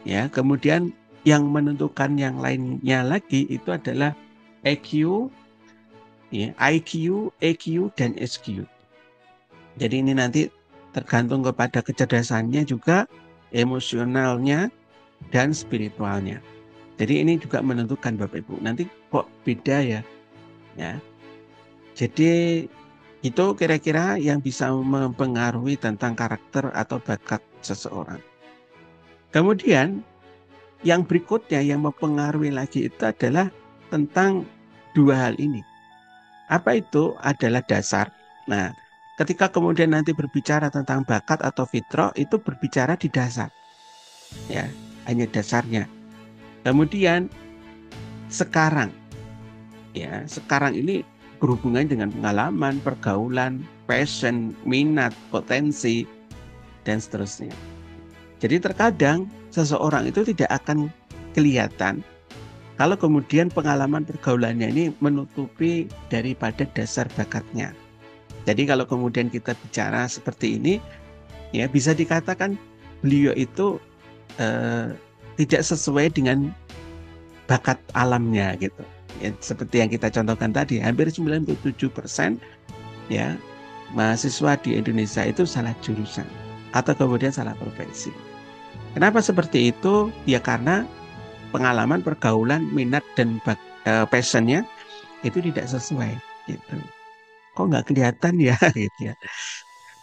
Speaker 1: Ya, kemudian yang menentukan yang lainnya lagi itu adalah EQ, ya, IQ, EQ dan SQ. Jadi ini nanti tergantung kepada kecerdasannya juga, emosionalnya dan spiritualnya. Jadi ini juga menentukan Bapak Ibu. Nanti kok beda ya? Ya. Jadi itu kira-kira yang bisa mempengaruhi tentang karakter atau bakat seseorang. Kemudian yang berikutnya yang mempengaruhi lagi itu adalah tentang dua hal ini. Apa itu? Adalah dasar. Nah, ketika kemudian nanti berbicara tentang bakat atau fitrah itu berbicara di dasar. Ya, hanya dasarnya. Kemudian sekarang ini berhubungan dengan pengalaman, pergaulan, passion, minat, potensi, dan seterusnya. Jadi terkadang seseorang itu tidak akan kelihatan kalau kemudian pengalaman pergaulannya ini menutupi daripada dasar bakatnya. Jadi kalau kemudian kita bicara seperti ini, ya bisa dikatakan beliau itu tidak sesuai dengan bakat alamnya gitu. Ya, seperti yang kita contohkan tadi, hampir 97% ya mahasiswa di Indonesia itu salah jurusan atau kemudian salah profesi. Kenapa seperti itu? Ya karena pengalaman, pergaulan, minat dan passionnya itu tidak sesuai. gitu. Kok nggak kelihatan ya gitu ya.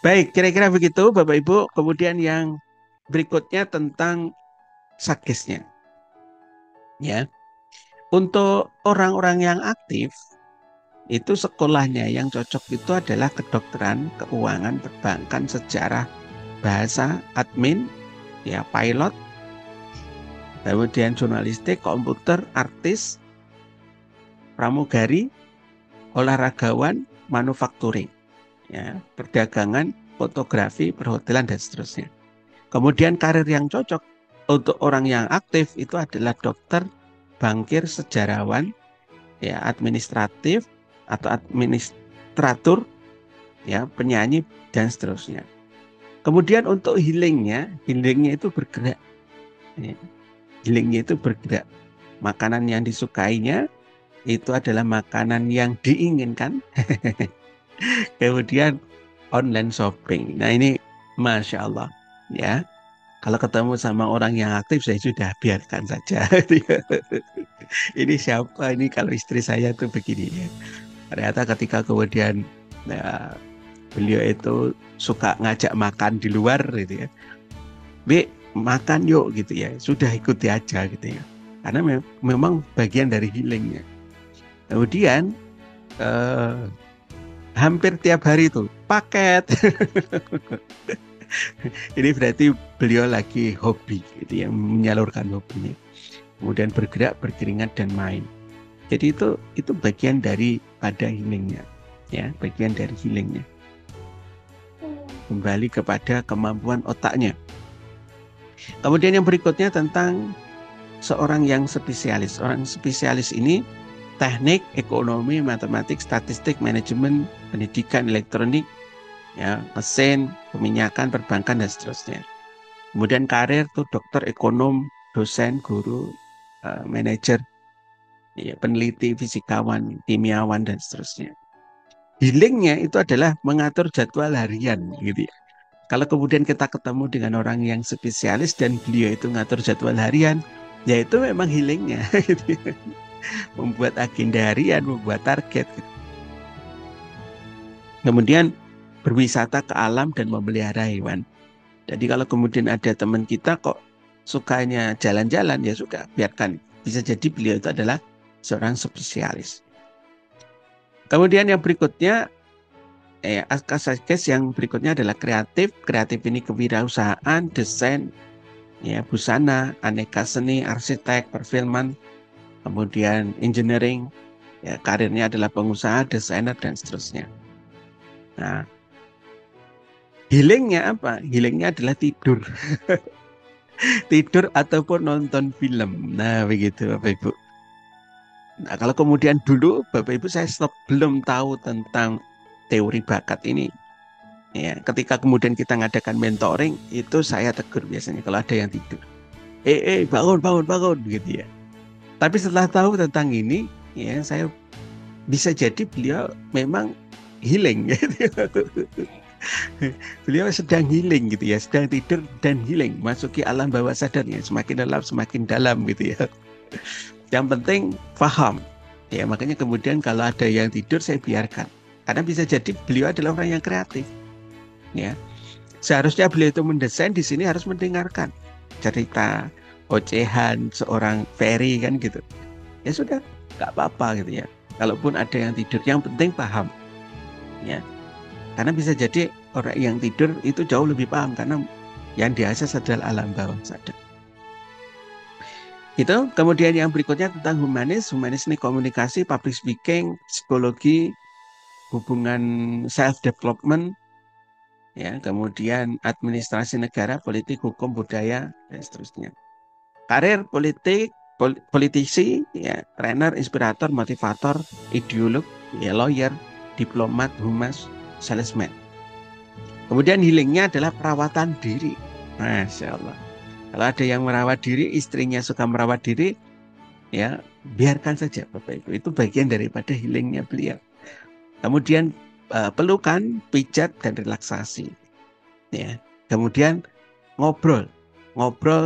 Speaker 1: Baik, kira-kira begitu Bapak Ibu. Kemudian yang berikutnya tentang satgasnya. Ya, untuk orang-orang yang aktif itu sekolahnya yang cocok itu adalah kedokteran, keuangan, perbankan, sejarah, bahasa, admin, ya pilot, kemudian jurnalistik, komputer, artis, pramugari, olahragawan, manufakturing, ya, perdagangan, fotografi, perhotelan dan seterusnya. Kemudian karir yang cocok untuk orang yang aktif itu adalah dokter, bankir, sejarawan, ya, administratif atau administratur, ya, penyanyi dan seterusnya. Kemudian untuk healingnya itu bergerak. Ya. Healingnya itu bergerak. Makanan yang disukainya itu adalah makanan yang diinginkan. Kemudian online shopping. Nah ini Masya Allah. Ya, kalau ketemu sama orang yang aktif saya sudah biarkan saja. Ini siapa ini kalau istri saya tuh begini ya. Ternyata ketika kemudian ya, beliau itu suka ngajak makan di luar gitu ya. Bi, makan yuk gitu ya. Sudah ikuti aja gitu ya. Karena memang bagian dari healingnya. Kemudian hampir tiap hari itu paket. Ini berarti beliau lagi hobi gitu ya, menyalurkan hobinya. Kemudian bergerak, berkeringat dan main. Jadi itu bagian dari pada healingnya. Ya, bagian dari healingnya. Kembali kepada kemampuan otaknya. Kemudian yang berikutnya tentang seorang yang spesialis. Orang spesialis ini teknik, ekonomi, matematik, statistik, manajemen, pendidikan, elektronik, ya, mesin, peminyakan, perbankan dan seterusnya. Kemudian karir tuh dokter, ekonom, dosen, guru, manajer, ya, peneliti, fisikawan, kimiawan dan seterusnya. Healingnya itu adalah mengatur jadwal harian gitu ya. Kalau kemudian kita ketemu dengan orang yang spesialis dan beliau itu ngatur jadwal harian, ya itu memang healingnya. Gitu ya. Membuat agenda harian, membuat target. Gitu. Kemudian berwisata ke alam dan memelihara hewan. Jadi kalau kemudian ada teman kita kok sukanya jalan-jalan, ya suka, biarkan. Bisa jadi beliau itu adalah seorang spesialis. Kemudian yang berikutnya, yang berikutnya adalah kreatif. Kreatif ini kewirausahaan, desain, ya, busana, aneka seni, arsitek, perfilman, kemudian engineering, ya, karirnya adalah pengusaha, desainer, dan seterusnya. Nah, healingnya apa? Healingnya adalah tidur. Tidur ataupun nonton film. Nah, begitu Bapak Ibu. Nah, kalau kemudian dulu Bapak Ibu saya belum tahu tentang teori bakat ini. Ya, ketika kemudian kita ngadakan mentoring, itu saya tegur biasanya kalau ada yang tidur. Bangun, bangun, bangun, gitu ya. Tapi setelah tahu tentang ini, ya saya bisa jadi beliau memang healing. Gitu. Beliau sedang healing gitu ya, sedang tidur dan healing, masuki alam bawah sadarnya, semakin dalam gitu ya. Yang penting paham. Ya, makanya kemudian kalau ada yang tidur saya biarkan. Karena bisa jadi beliau adalah orang yang kreatif. Ya. Seharusnya beliau itu mendesain, di sini harus mendengarkan cerita ocehan seorang Ferry kan gitu. Ya sudah, nggak apa-apa gitu ya. Kalaupun ada yang tidur, yang penting paham. Ya. Karena bisa jadi orang yang tidur itu jauh lebih paham karena yang diakses adalah alam bawah sadar. Itu kemudian yang berikutnya tentang humanis. Humanis ini komunikasi, public speaking, psikologi, hubungan self development, ya, kemudian administrasi negara, politik, hukum, budaya dan seterusnya. Karir politik, politisi, ya, trainer, inspirator, motivator, ideolog, ya, lawyer, diplomat, humas, salesman. Kemudian healingnya adalah perawatan diri. Masya Allah. Kalau ada yang merawat diri, istrinya suka merawat diri, ya biarkan saja Bapak Ibu. Itu bagian daripada healingnya beliau. Kemudian pelukan, pijat, dan relaksasi. Ya. Kemudian ngobrol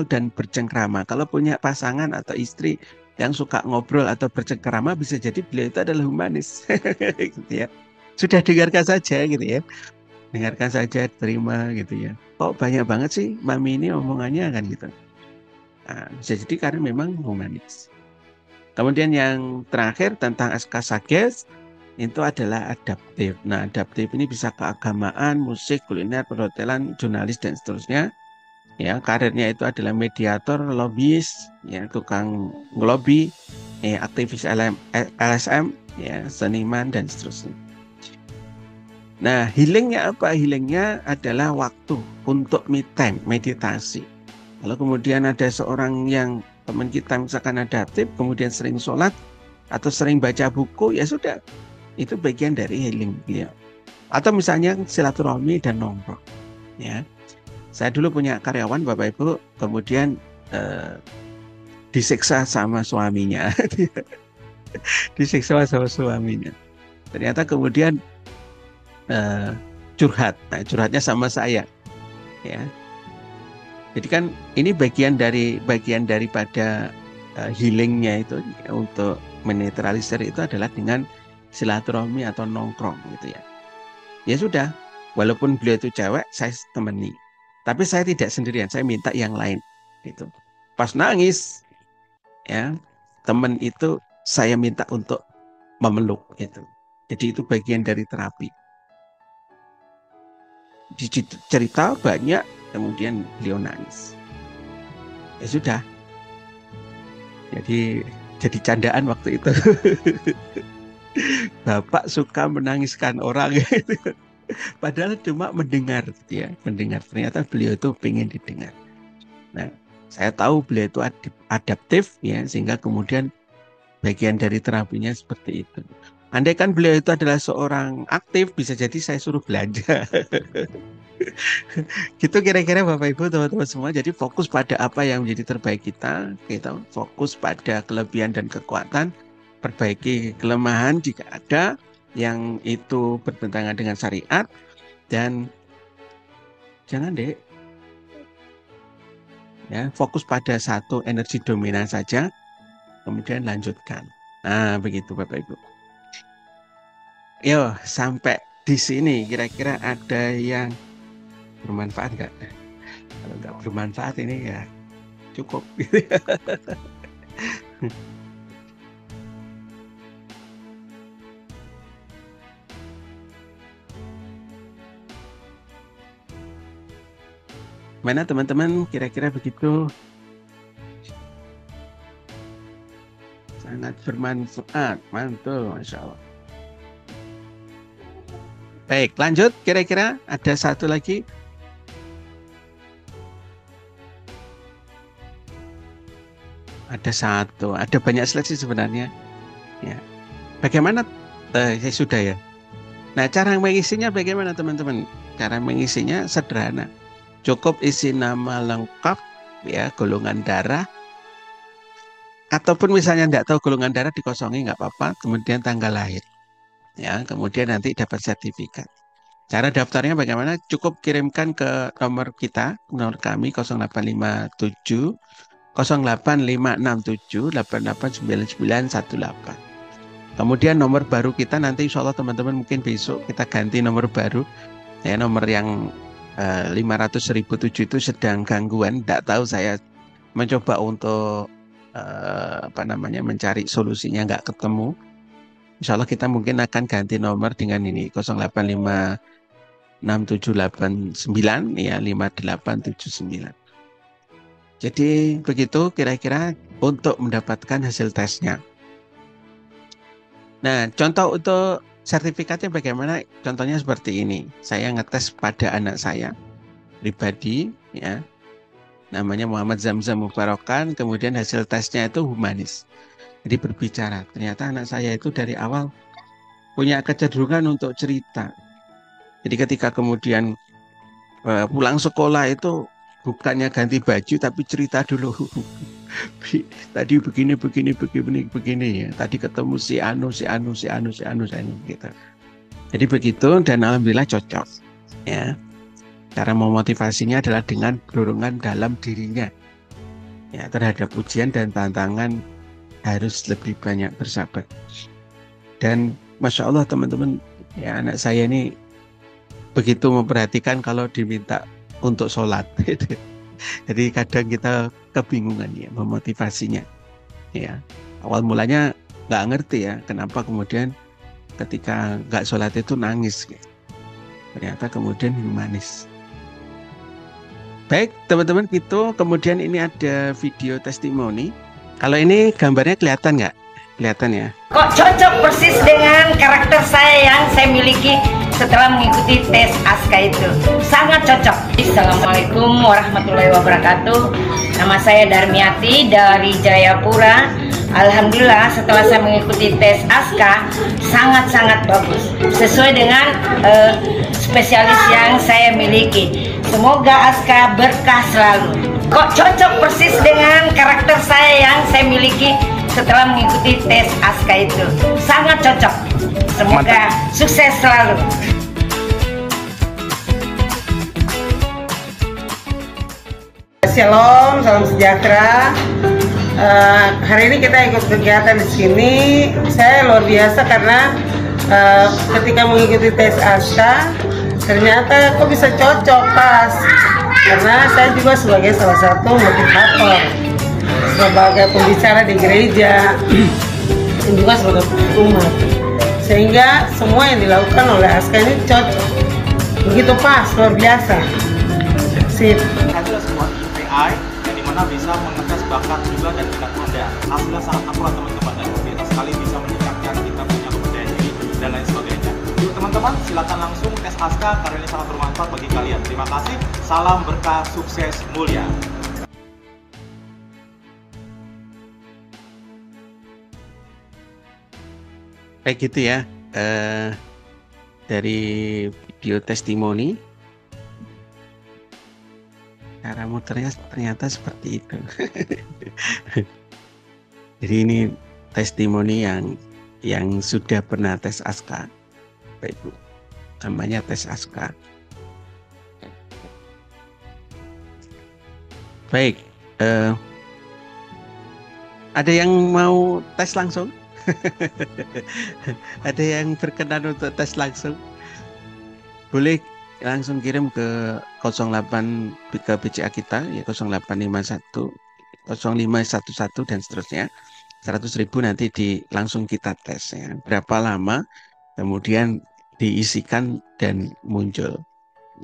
Speaker 1: dan bercengkrama. Kalau punya pasangan atau istri, yang suka ngobrol atau bercengkerama, bisa jadi beliau itu adalah humanis. Gitu ya. Sudah dengarkan saja gitu ya. Dengarkan saja, terima gitu ya. Kok banyak banget sih Mami ini omongannya kan gitu. Nah, bisa jadi karena memang humanis. Kemudian yang terakhir tentang Sages itu adalah adaptif. Nah, adaptif ini bisa keagamaan, musik, kuliner, perhotelan, jurnalis dan seterusnya. Ya, karirnya itu adalah mediator, lobbyis, ya, tukang ngelobi, aktivis LSM, ya, seniman dan seterusnya. Nah, healingnya apa? Healingnya adalah waktu untuk me time, meditasi. Kalau kemudian ada seorang yang teman kita misalkan adaptif, kemudian sering sholat atau sering baca buku, ya sudah, itu bagian dari healing dia. Atau misalnya silaturahmi dan nongkrong. Ya, saya dulu punya karyawan Bapak Ibu, kemudian disiksa sama suaminya, disiksa sama suaminya. Ternyata kemudian curhat, nah, curhatnya sama saya, ya. Jadi kan ini bagian daripada healingnya itu ya, untuk menetralisir itu adalah dengan silaturahmi atau nongkrong gitu ya. Ya sudah, walaupun beliau itu cewek, saya temani. Tapi saya tidak sendirian, saya minta yang lain gitu. Pas nangis, ya teman itu saya minta untuk memeluk gitu. Jadi itu bagian dari terapi. Cerita banyak, kemudian beliau nangis. Ya sudah, jadi candaan waktu itu. Bapak suka menangiskan orang. Padahal cuma mendengar, ya, mendengar. Ternyata beliau itu pengen didengar. Nah, saya tahu beliau itu adaptif, ya, sehingga kemudian bagian dari terapinya seperti itu. Andai kan beliau itu adalah seorang aktif, bisa jadi saya suruh belanja. Gitu kira-kira Bapak Ibu, teman-teman semua. Jadi fokus pada apa yang menjadi terbaik kita fokus pada kelebihan dan kekuatan, perbaiki kelemahan jika ada yang itu bertentangan dengan syariat, dan jangan deh, ya, fokus pada satu energi dominan saja, kemudian lanjutkan. Nah, begitu Bapak Ibu. Yo, sampai di sini kira-kira ada yang bermanfaat nggak? Kalau nggak bermanfaat ini ya cukup. Mana teman-teman, kira-kira begitu? Sangat bermanfaat, mantul, Masya Allah. Baik, lanjut. Kira-kira ada satu lagi. Ada satu, ada banyak slide sih sebenarnya. Ya, bagaimana? Ya sudah ya. Nah, cara mengisinya bagaimana teman-teman? Cara mengisinya sederhana. Cukup isi nama lengkap, ya, golongan darah. Ataupun misalnya tidak tahu golongan darah, dikosongi nggak apa-apa. Kemudian tanggal lahir. Ya, kemudian nanti dapat sertifikat. Cara daftarnya bagaimana? Cukup kirimkan ke nomor kita, nomor kami 0857 08567 889918. Kemudian nomor baru kita nanti insya Allah teman-teman mungkin besok kita ganti nomor baru. Ya, nomor yang 500.007 itu sedang gangguan. Tidak tahu, saya mencoba untuk mencari solusinya, nggak ketemu. Insya Allah kita mungkin akan ganti nomor dengan ini 08567899 ya 5879. Jadi begitu kira-kira untuk mendapatkan hasil tesnya. Nah, contoh untuk sertifikatnya bagaimana? Contohnya seperti ini. Saya ngetes pada anak saya pribadi, ya. Namanya Muhammad Zamzam Mubarokan, kemudian hasil tesnya itu humanis. Jadi berbicara, ternyata anak saya itu dari awal punya kecenderungan untuk cerita. Jadi ketika kemudian pulang sekolah itu bukannya ganti baju tapi cerita dulu. Tadi begini ya. Tadi ketemu si anu gitu. Jadi begitu, dan alhamdulillah cocok. Ya. Cara memotivasinya adalah dengan dorongan dalam dirinya, ya, terhadap ujian dan tantangan harus lebih banyak bersabar. Dan Masya Allah teman-teman, ya anak saya ini begitu memperhatikan kalau diminta untuk sholat. Jadi kadang kita kebingungan ya memotivasinya. Ya, awal mulanya nggak ngerti ya kenapa kemudian ketika nggak sholat itu nangis. Ternyata kemudian humanis. Baik teman-teman, gitu. Kemudian ini ada video testimoni. Kalau ini gambarnya kelihatan nggak? Kelihatan ya?
Speaker 2: Kok cocok persis dengan karakter saya yang saya miliki setelah mengikuti tes ASKA itu. Sangat cocok. Assalamualaikum warahmatullahi wabarakatuh. Nama saya Darmiati dari Jayapura. Alhamdulillah setelah saya mengikuti tes ASKA sangat-sangat bagus. Sesuai dengan spesialis yang saya miliki. Semoga ASKA berkah selalu. Kok cocok persis dengan karakter saya yang saya miliki setelah mengikuti tes ASKA itu. Sangat cocok. Semoga sukses selalu.
Speaker 3: Shalom, salam sejahtera. Hari ini kita ikut kegiatan di sini. Saya luar biasa karena ketika mengikuti tes ASKA ternyata kok bisa cocok pas. Karena saya juga sebagai salah satu motivator, sebagai pembicara di gereja, dan juga sebagai umat. Sehingga semua yang dilakukan oleh ASKA ini cocok. Begitu pas, luar biasa. Sip.
Speaker 4: Adalah sebuah KPI yang dimana bisa mengetes bakat juga dan minat Anda. Hasilnya sangat akurat teman-teman, dan kita sekali bisa meningkatkan kita punya kepercayaan diri dan lain sebagainya. Yuk teman-teman, silakan langsung tes ASKA karena ini sangat bermanfaat bagi kalian. Terima kasih, salam berkah, sukses, mulia.
Speaker 1: Kayak gitu ya, dari video testimoni, cara muternya ternyata seperti itu. Jadi ini testimoni yang sudah pernah tes ASKA, Bapak Ibu. Namanya tes ASKA. Baik, ada yang mau tes langsung? Ada yang berkenan untuk tes langsung? Boleh langsung kirim ke 08 ke BCA kita ya, 0851 0511 dan seterusnya. 100.000 nanti langsung kita tes ya. Berapa lama kemudian diisikan dan muncul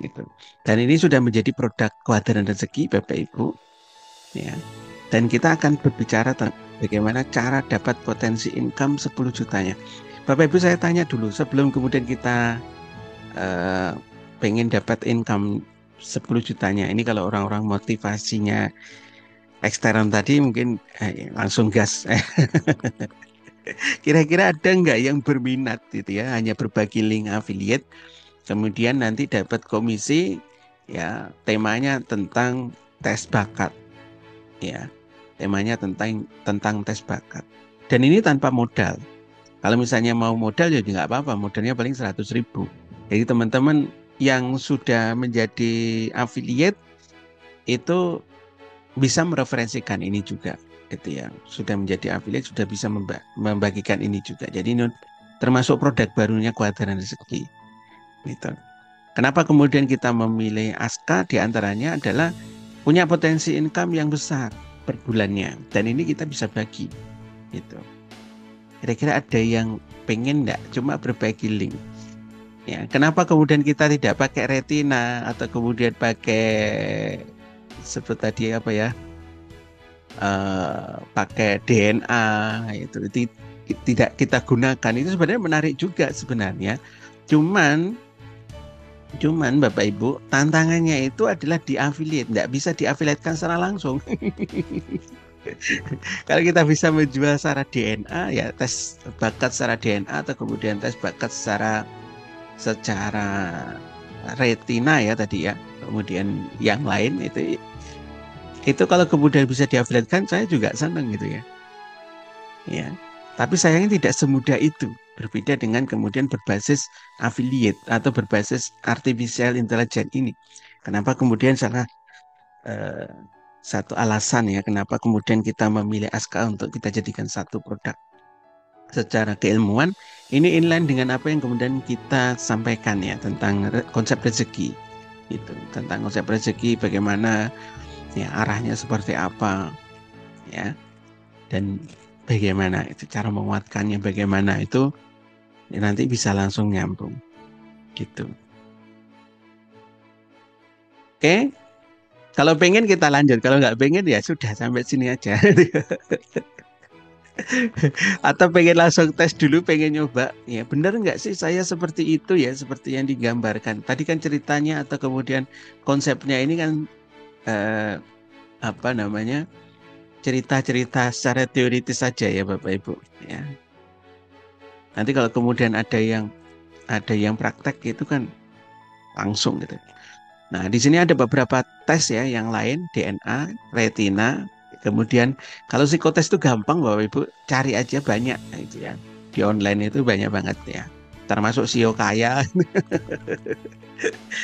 Speaker 1: gitu. Dan ini sudah menjadi produk Kuadran Rezeki Bapak Ibu ya. Dan kita akan berbicara tentang bagaimana cara dapat potensi income 10 jutanya. Bapak Ibu, saya tanya dulu sebelum kemudian kita pengen dapat income 10 jutanya. Ini kalau orang-orang motivasinya eksternal tadi mungkin langsung gas. Kira-kira ada nggak yang berminat gitu ya, hanya berbagi link affiliate, kemudian nanti dapat komisi ya, temanya tentang tes bakat ya. Temanya tentang tes bakat. Dan ini tanpa modal. Kalau misalnya mau modal ya nggak apa-apa, modalnya paling 100.000. Jadi teman-teman yang sudah menjadi affiliate itu bisa mereferensikan ini juga, gitu ya. Sudah menjadi affiliate sudah bisa membagikan ini juga. Jadi ini termasuk produk barunya Kuadran Rezeki. Gitu. Kenapa kemudian kita memilih ASKA? Di antaranya adalah punya potensi income yang besar per bulannya, dan ini kita bisa bagi gitu. Kira-kira ada yang pengen enggak cuma berbagi link ya? Kenapa kemudian kita tidak pakai retina atau kemudian pakai sebut tadi apa ya, pakai DNA itu tidak kita gunakan? Itu sebenarnya menarik juga sebenarnya, cuman Bapak Ibu, tantangannya itu adalah di affiliate, nggak bisa diafiliatkan secara langsung. Kalau kita bisa menjual secara DNA ya, tes bakat secara DNA atau kemudian tes bakat secara retina ya tadi ya, kemudian yang lain itu kalau kemudian bisa diafiliatkan, saya juga senang gitu ya. Ya, tapi sayangnya tidak semudah itu. Berbeda dengan kemudian berbasis affiliate atau berbasis artificial intelligence ini. Kenapa kemudian satu alasan ya kenapa kemudian kita memilih ASKA untuk kita jadikan satu produk. Secara keilmuan ini inline dengan apa yang kemudian kita sampaikan ya tentang konsep rezeki itu, tentang konsep rezeki bagaimana ya arahnya seperti apa ya, dan bagaimana itu cara menguatkannya, bagaimana itu ya, nanti bisa langsung nyambung gitu. Oke, kalau pengen kita lanjut, kalau nggak pengen ya sudah sampai sini aja. Atau pengen langsung tes dulu, pengen nyoba, ya benar nggak sih saya seperti itu ya, seperti yang digambarkan. Tadi kan ceritanya atau kemudian konsepnya ini kan eh, apa namanya, cerita-cerita secara teoritis saja ya Bapak Ibu. Ya. Nanti kalau kemudian ada yang praktek itu kan langsung gitu. Nah di sini ada beberapa tes ya yang lain, DNA, retina. Kemudian kalau psikotes itu gampang Bapak Ibu, cari aja banyak gitu ya. Di online itu banyak banget ya. Termasuk SEO kaya.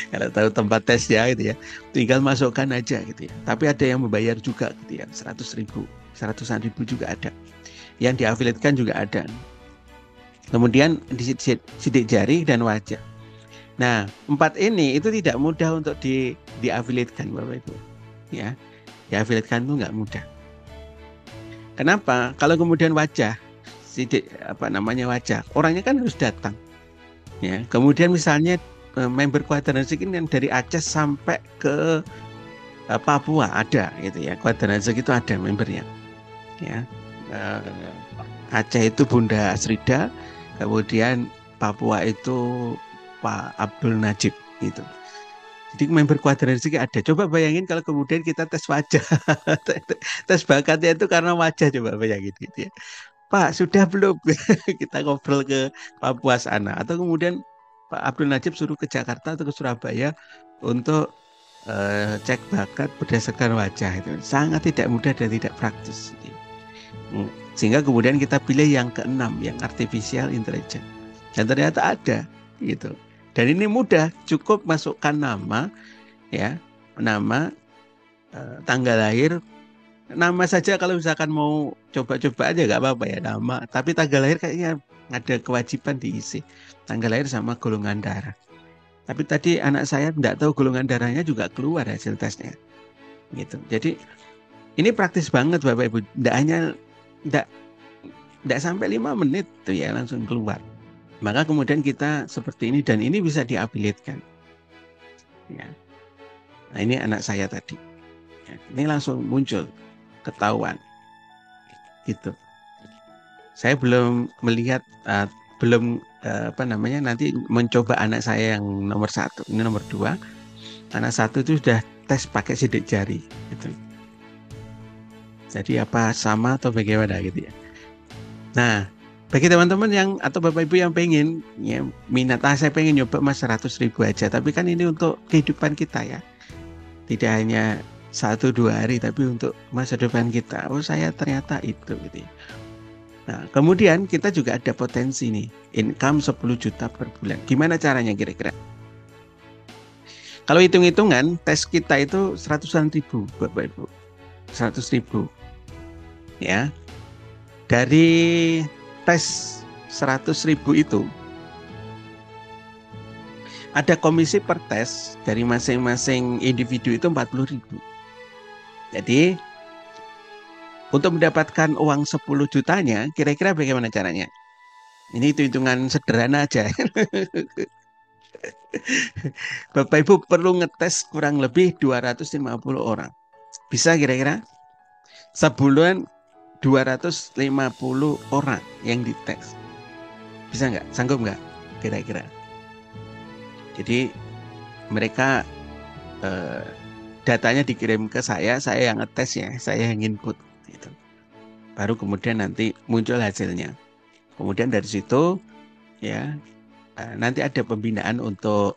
Speaker 1: Kalau tahu tempat tes ya gitu ya. Tinggal masukkan aja gitu ya. Tapi ada yang membayar juga gitu ya. 100.000, 100-an ribu juga ada. Yang diafiliatkan juga ada. Kemudian di sidik jari dan wajah. Nah, 4 ini itu tidak mudah untuk diafiliatkan Bapak Ibu. Ya. Diafiliatkan itu nggak mudah. Kenapa? Kalau kemudian wajah, wajah, orangnya kan harus datang. Ya, kemudian misalnya member Quadrant Rezeki ini yang dari Aceh sampai ke Papua ada, gitu ya. Quadrant Rezeki itu ada membernya. Ya, Aceh itu Bunda Asrida, kemudian Papua itu Pak Abdul Najib, gitu. Jadi member Quadrant Rezeki ada. Coba bayangin kalau kemudian kita tes wajah. Tes bakatnya itu karena wajah, coba bayangin gitu ya. Pak, sudah belum? Kita ngobrol ke Papua sana. Atau kemudian Pak Abdul Najib suruh ke Jakarta atau ke Surabaya untuk cek bakat berdasarkan wajah. Itu sangat tidak mudah dan tidak praktis. Sehingga kemudian kita pilih yang keenam, yang artificial intelligence. Dan ternyata ada gitu. Dan ini mudah, cukup masukkan nama, ya, nama, tanggal lahir, nama saja kalau misalkan mau coba-coba aja nggak apa-apa ya nama. Tapi tanggal lahir kayaknya ada kewajiban diisi, tanggal lahir sama golongan darah. Tapi tadi anak saya tidak tahu golongan darahnya juga keluar hasil tesnya, gitu. Jadi ini praktis banget Bapak Ibu, tidak sampai 5 menit tuh ya langsung keluar. Maka kemudian kita seperti ini dan ini bisa diafiliatkan. Ya. Nah ini anak saya tadi. Ya, ini langsung muncul, ketahuan. Gitu. Saya belum melihat, nanti mencoba anak saya yang nomor 1. Ini nomor 2. Anak 1 itu sudah tes pakai sidik jari. Gitu. Jadi apa sama atau bagaimana gitu ya. Nah, bagi teman-teman yang atau Bapak Ibu yang pengen ya, minat, saya pengen nyoba Mas 100.000 aja, tapi kan ini untuk kehidupan kita ya, tidak hanya 1-2 hari, tapi untuk masa depan kita. Oh saya ternyata itu gitu. Nah kemudian kita juga ada potensi nih, income 10 juta per bulan. Gimana caranya kira-kira? Kalau hitung-hitungan tes kita itu 100-an ribu Bapak Ibu, 100.000 ya. Dari tes 100.000 itu ada komisi per tes dari masing-masing individu itu 40.000. Jadi untuk mendapatkan uang 10 jutanya kira-kira bagaimana caranya? Ini hitungan sederhana aja. Bapak Ibu perlu ngetes kurang lebih 250 orang. Bisa kira-kira? Sebulan 250 orang yang dites. Bisa nggak? Sanggup nggak? Kira-kira. Jadi mereka datanya dikirim ke saya yang ngetes ya, saya yang input. Gitu. Baru kemudian nanti muncul hasilnya. Kemudian dari situ ya nanti ada pembinaan untuk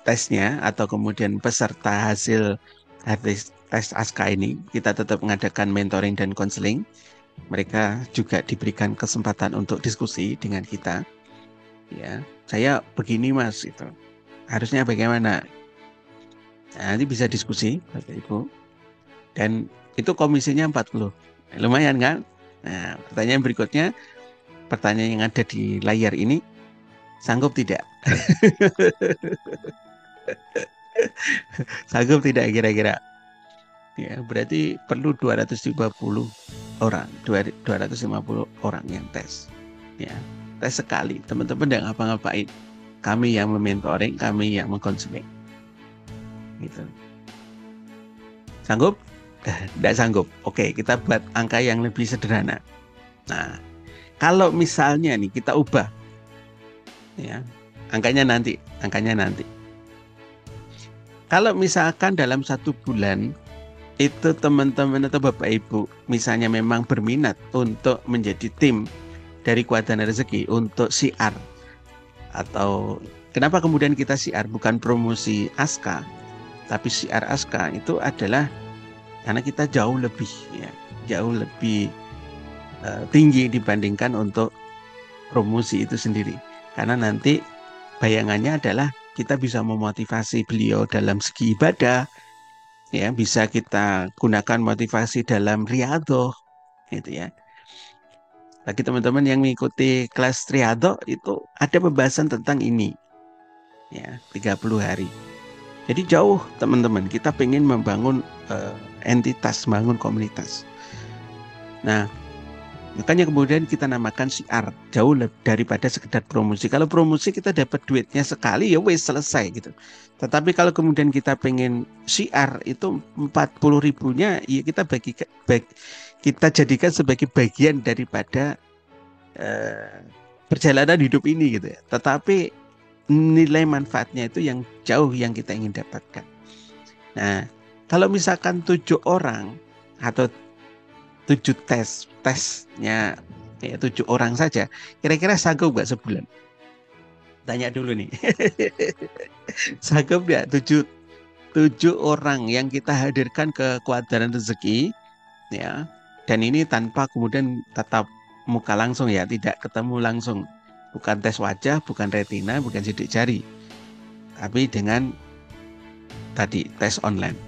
Speaker 1: tesnya atau kemudian peserta hasil tes ASKA ini. Kita tetap mengadakan mentoring dan konseling. Mereka juga diberikan kesempatan untuk diskusi dengan kita. Ya, saya begini Mas, itu harusnya bagaimana? Nah, nanti bisa diskusi Bapak Ibu. Dan itu komisinya 40. Lumayan kan? Nah, pertanyaan berikutnya, pertanyaan yang ada di layar ini, sanggup tidak? Sanggup tidak kira-kira? Ya, berarti perlu 250 orang, 250 orang yang tes. Ya, tes sekali. Teman-teman tidak ngapa-ngapain. Kami yang mementoring, kami yang mengkonseling. Gitu. Sanggup? Tidak sanggup. Oke, kita buat angka yang lebih sederhana. Nah, kalau misalnya nih kita ubah, ya, angkanya nanti. Kalau misalkan dalam 1 bulan itu teman-teman atau Bapak Ibu misalnya memang berminat untuk menjadi tim dari Kuadran Rezeki untuk siar, atau kenapa kemudian kita siar bukan promosi Aska, tapi siar Aska itu adalah karena kita jauh lebih tinggi dibandingkan untuk promosi itu sendiri, karena nanti bayangannya adalah kita bisa memotivasi beliau dalam segi ibadah. Ya, bisa kita gunakan motivasi dalam riyadhah, gitu ya. Bagi teman-teman yang mengikuti kelas riyadhah itu ada pembahasan tentang ini, ya, 30 hari. Jadi jauh teman-teman, kita pengen membangun entitas, membangun komunitas. Nah, makanya kemudian kita namakan siar, jauh daripada sekedar promosi. Kalau promosi kita dapat duitnya sekali, ya wes selesai gitu. Tetapi kalau kemudian kita pengen siar itu 40.000-nya, ya kita jadikan sebagai bagian daripada perjalanan hidup ini gitu ya. Tetapi nilai manfaatnya itu yang jauh yang kita ingin dapatkan. Nah, kalau misalkan 7 orang atau 7 tesnya ya 7 orang saja, kira-kira sanggup nggak sebulan? Tanya dulu nih. Sanggup nggak 7 orang yang kita hadirkan ke Kuadran Rezeki, ya, dan ini tanpa kemudian tatap muka langsung ya, tidak ketemu langsung, bukan tes wajah, bukan retina, bukan sidik jari, tapi dengan tadi tes online.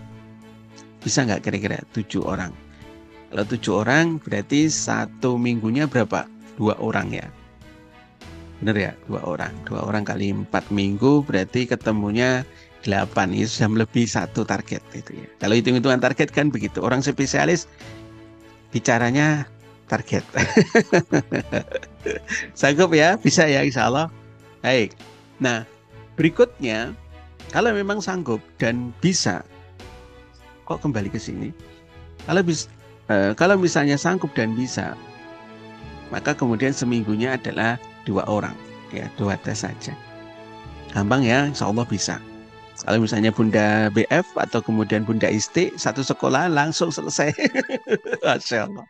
Speaker 1: Bisa nggak kira-kira 7 orang? Kalau 7 orang berarti 1 minggunya berapa? 2 orang ya. Benar ya? 2 orang. 2 orang kali 4 minggu berarti ketemunya 8. Itu sudah melebihi 1 target itu ya. Kalau hitung-hitungan target kan begitu. Orang spesialis bicaranya target. Sanggup ya? Bisa ya insya Allah. Baik. Nah, berikutnya kalau memang sanggup dan bisa, kok kembali ke sini? Kalau misalnya sanggup dan bisa, maka kemudian seminggunya adalah 2 orang, ya 2 tes saja. Gampang ya, insya Allah bisa. Kalau misalnya Bunda BF atau kemudian Bunda Isti, 1 sekolah langsung selesai. Masya Allah.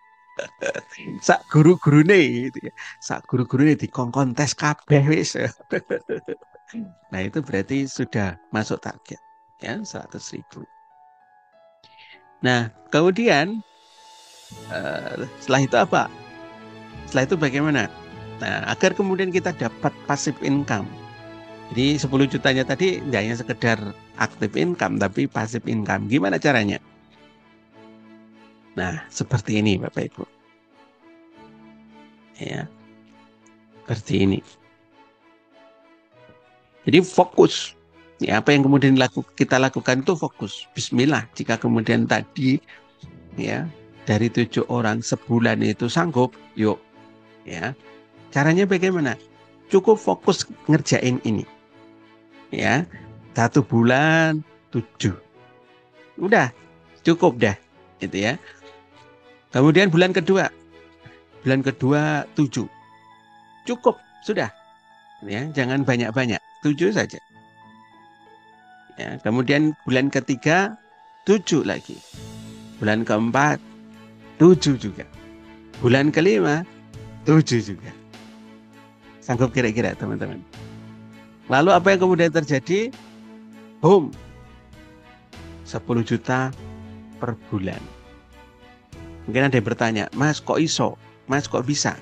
Speaker 1: Sak guru-gurune gitu ya. Sak guru-gurune dikongkon tes kabeh wis. Nah, itu berarti sudah masuk target ya 100.000. Nah, kemudian setelah itu apa? Setelah itu bagaimana? Nah, agar kemudian kita dapat passive income. Jadi 10 jutanya tadi tidak hanya sekedar active income, tapi passive income. Gimana caranya? Nah, seperti ini Bapak Ibu. Ya, seperti ini. Jadi fokus. Ya, apa yang kemudian kita lakukan itu fokus. Bismillah. Jika kemudian tadi ya dari 7 orang sebulan itu sanggup, yuk. Ya, caranya bagaimana? Cukup fokus ngerjain ini. Ya, 1 bulan 7. Udah, cukup dah. Gitu ya. Kemudian bulan kedua 7. Cukup, sudah. Ya, jangan banyak-banyak, 7 saja. Ya, kemudian bulan ketiga 7 lagi. Bulan keempat 7 juga. Bulan kelima 7 juga. Sanggup kira-kira teman-teman? Lalu apa yang kemudian terjadi? Boom. 10 juta per bulan. Mungkin ada yang bertanya, Mas kok iso? Mas kok bisa?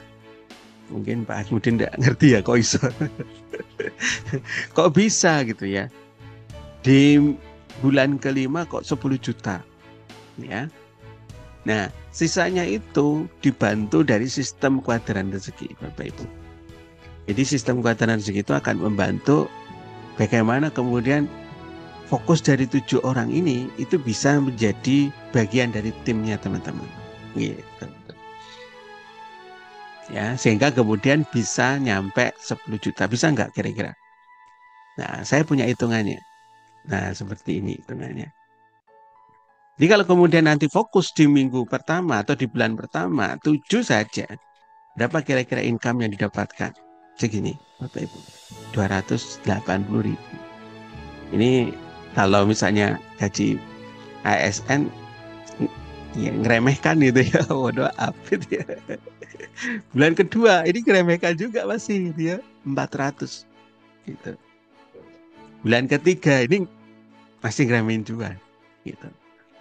Speaker 1: Mungkin Pak Hasmudin tidak ngerti ya kok iso. Kok bisa gitu ya? Di bulan kelima kok 10 juta. Ya. Nah, sisanya itu dibantu dari sistem kuadran rezeki, Bapak Ibu. Jadi sistem kuadran rezeki itu akan membantu bagaimana kemudian fokus dari 7 orang ini itu bisa menjadi bagian dari timnya teman-teman. Gitu. Ya, sehingga kemudian bisa nyampe 10 juta. Bisa nggak kira-kira? Nah, saya punya hitungannya. Nah, seperti ini hitungannya. Jadi kalau kemudian nanti fokus di minggu pertama atau di bulan pertama, 7 saja. Berapa kira-kira income yang didapatkan? Segini, Bapak Ibu. 280.000. Ini kalau misalnya gaji ASN, ya ngeremehkan gitu ya. Waduh, apa ya. Bulan kedua, ini ngeremehkan juga masih dia 400. Gitu. Bulan ketiga, ini masih ngeremehin juga. Gitu.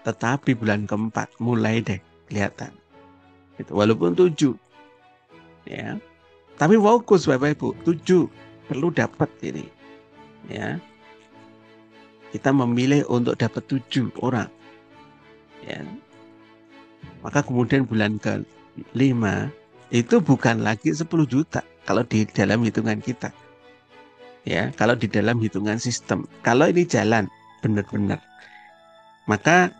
Speaker 1: Tetapi bulan keempat mulai deh kelihatan. Gitu. Walaupun 7. Ya. Tapi fokus Bapak Ibu, 7 perlu dapat ini. Ya. Kita memilih untuk dapat 7 orang. Ya. Maka kemudian bulan ke-5 itu bukan lagi 10 juta kalau di dalam hitungan kita. Ya, kalau di dalam hitungan sistem. Kalau ini jalan benar-benar. Maka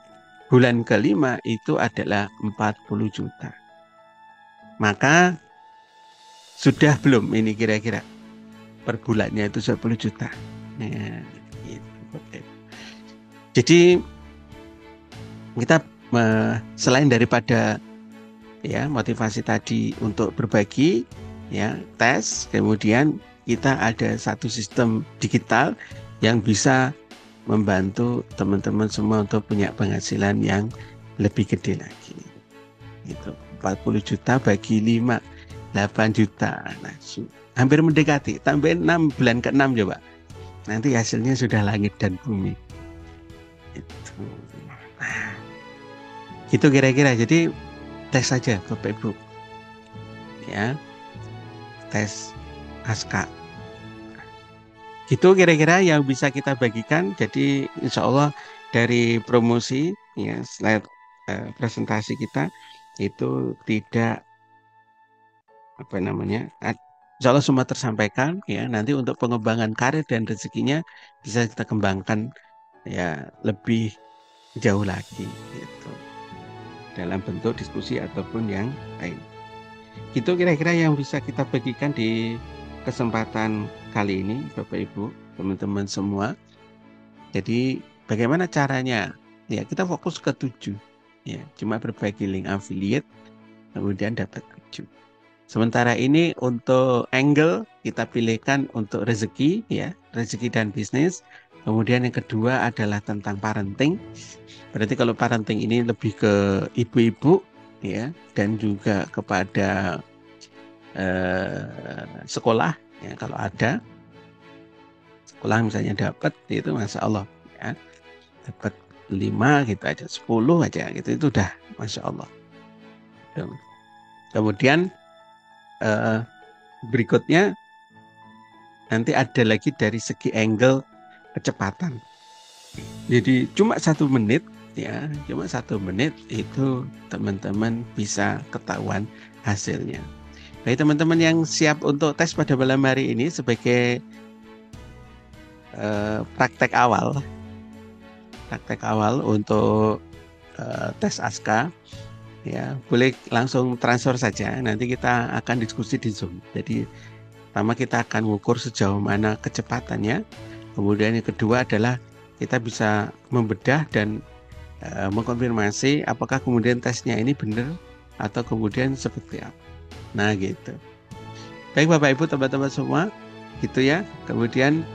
Speaker 1: bulan ke-5 itu adalah 40 juta. Maka sudah belum ini kira-kira per bulannya itu 10 juta. Ya, gitu. Jadi kita selain daripada ya motivasi tadi untuk berbagi ya tes, kemudian kita ada satu sistem digital yang bisa membantu teman-teman semua untuk punya penghasilan yang lebih gede lagi. Itu 40 juta bagi 5, 8 juta. Nah, hampir mendekati. Tambahin 6 bulan ke-6 coba. Nanti hasilnya sudah langit dan bumi. Itu. Nah, gitu kira-kira. Jadi tes saja Bapak Ibu. Ya. Tes ASKA. Gitu kira-kira yang bisa kita bagikan. Jadi insya Allah dari promosi ya slide presentasi kita itu tidak apa namanya, insya Allah semua tersampaikan ya. Nanti untuk pengembangan karir dan rezekinya bisa kita kembangkan ya lebih jauh lagi gitu dalam bentuk diskusi ataupun yang lain. Itu kira-kira yang bisa kita bagikan di kesempatan kali ini Bapak Ibu, teman-teman semua. Jadi bagaimana caranya? Ya kita fokus ke 7 ya, cuma berbagi link affiliate kemudian dapat 7. Sementara ini untuk angle kita pilihkan untuk rezeki ya, rezeki dan bisnis. Kemudian yang kedua adalah tentang parenting. Berarti kalau parenting ini lebih ke ibu-ibu ya, dan juga kepada sekolah ya, kalau ada sekolah misalnya dapat itu masya Allah ya, dapat 5 gitu aja, 10 aja gitu itu udah masya Allah. Kemudian berikutnya nanti ada lagi dari segi angle kecepatan. Jadi cuma 1 menit ya, cuma 1 menit itu teman-teman bisa ketahuan hasilnya. Baik teman-teman yang siap untuk tes pada malam hari ini sebagai praktek awal untuk tes ASKA ya, boleh langsung transfer saja. Nanti kita akan diskusi di Zoom. Jadi pertama kita akan mengukur sejauh mana kecepatannya. Kemudian yang kedua adalah kita bisa membedah dan mengkonfirmasi apakah kemudian tesnya ini benar atau kemudian seperti apa. Nah gitu. Baik Bapak Ibu teman-teman semua, gitu ya. Kemudian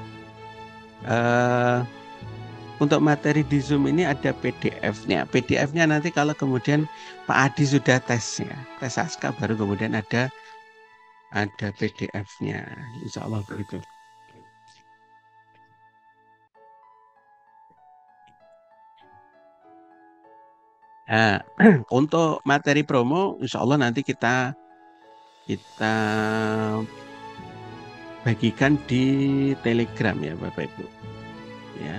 Speaker 1: untuk materi di Zoom ini ada PDF-nya. PDF-nya nanti kalau kemudian Pak Adi sudah tes ASKA baru kemudian ada PDF-nya. Insya Allah begitu. Nah, untuk materi promo, insya Allah nanti kita bagikan di Telegram ya Bapak Ibu, ya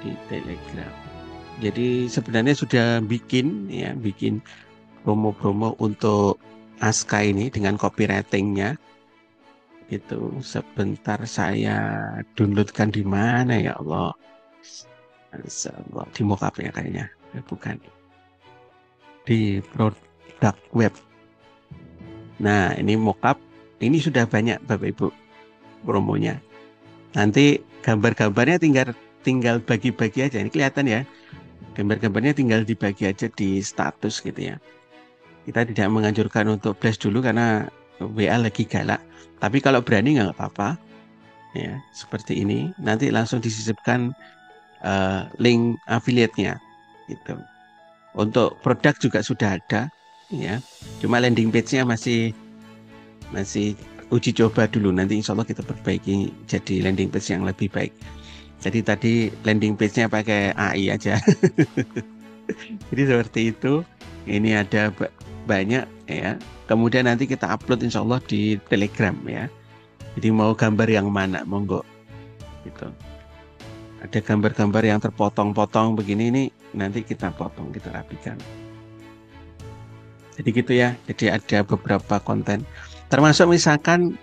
Speaker 1: di Telegram. Jadi sebenarnya sudah bikin promo-promo untuk Aska ini dengan copywritingnya. Itu sebentar saya downloadkan di mana ya Allah. Di mockupnya kayaknya, bukan di produk web. Nah ini mockup, ini sudah banyak Bapak Ibu promonya. Nanti gambar-gambarnya tinggal bagi-bagi aja. Ini kelihatan ya. Gambar-gambarnya tinggal dibagi aja di status gitu ya. Kita tidak menganjurkan untuk blast dulu karena WA lagi galak. Tapi kalau berani nggak apa-apa. Ya, seperti ini. Nanti langsung disisipkan link affiliate-nya gitu. Untuk produk juga sudah ada ya. Cuma landing page-nya masih uji coba dulu, nanti insya Allah kita perbaiki jadi landing page yang lebih baik. Jadi tadi landing page-nya pakai AI aja. Jadi seperti itu. Ini ada banyak ya. Kemudian nanti kita upload insya Allah di Telegram ya. Jadi mau gambar yang mana monggo gitu. Ada gambar-gambar yang terpotong-potong begini, ini nanti kita potong, kita rapikan. Jadi gitu ya. Jadi ada beberapa konten. Termasuk misalkan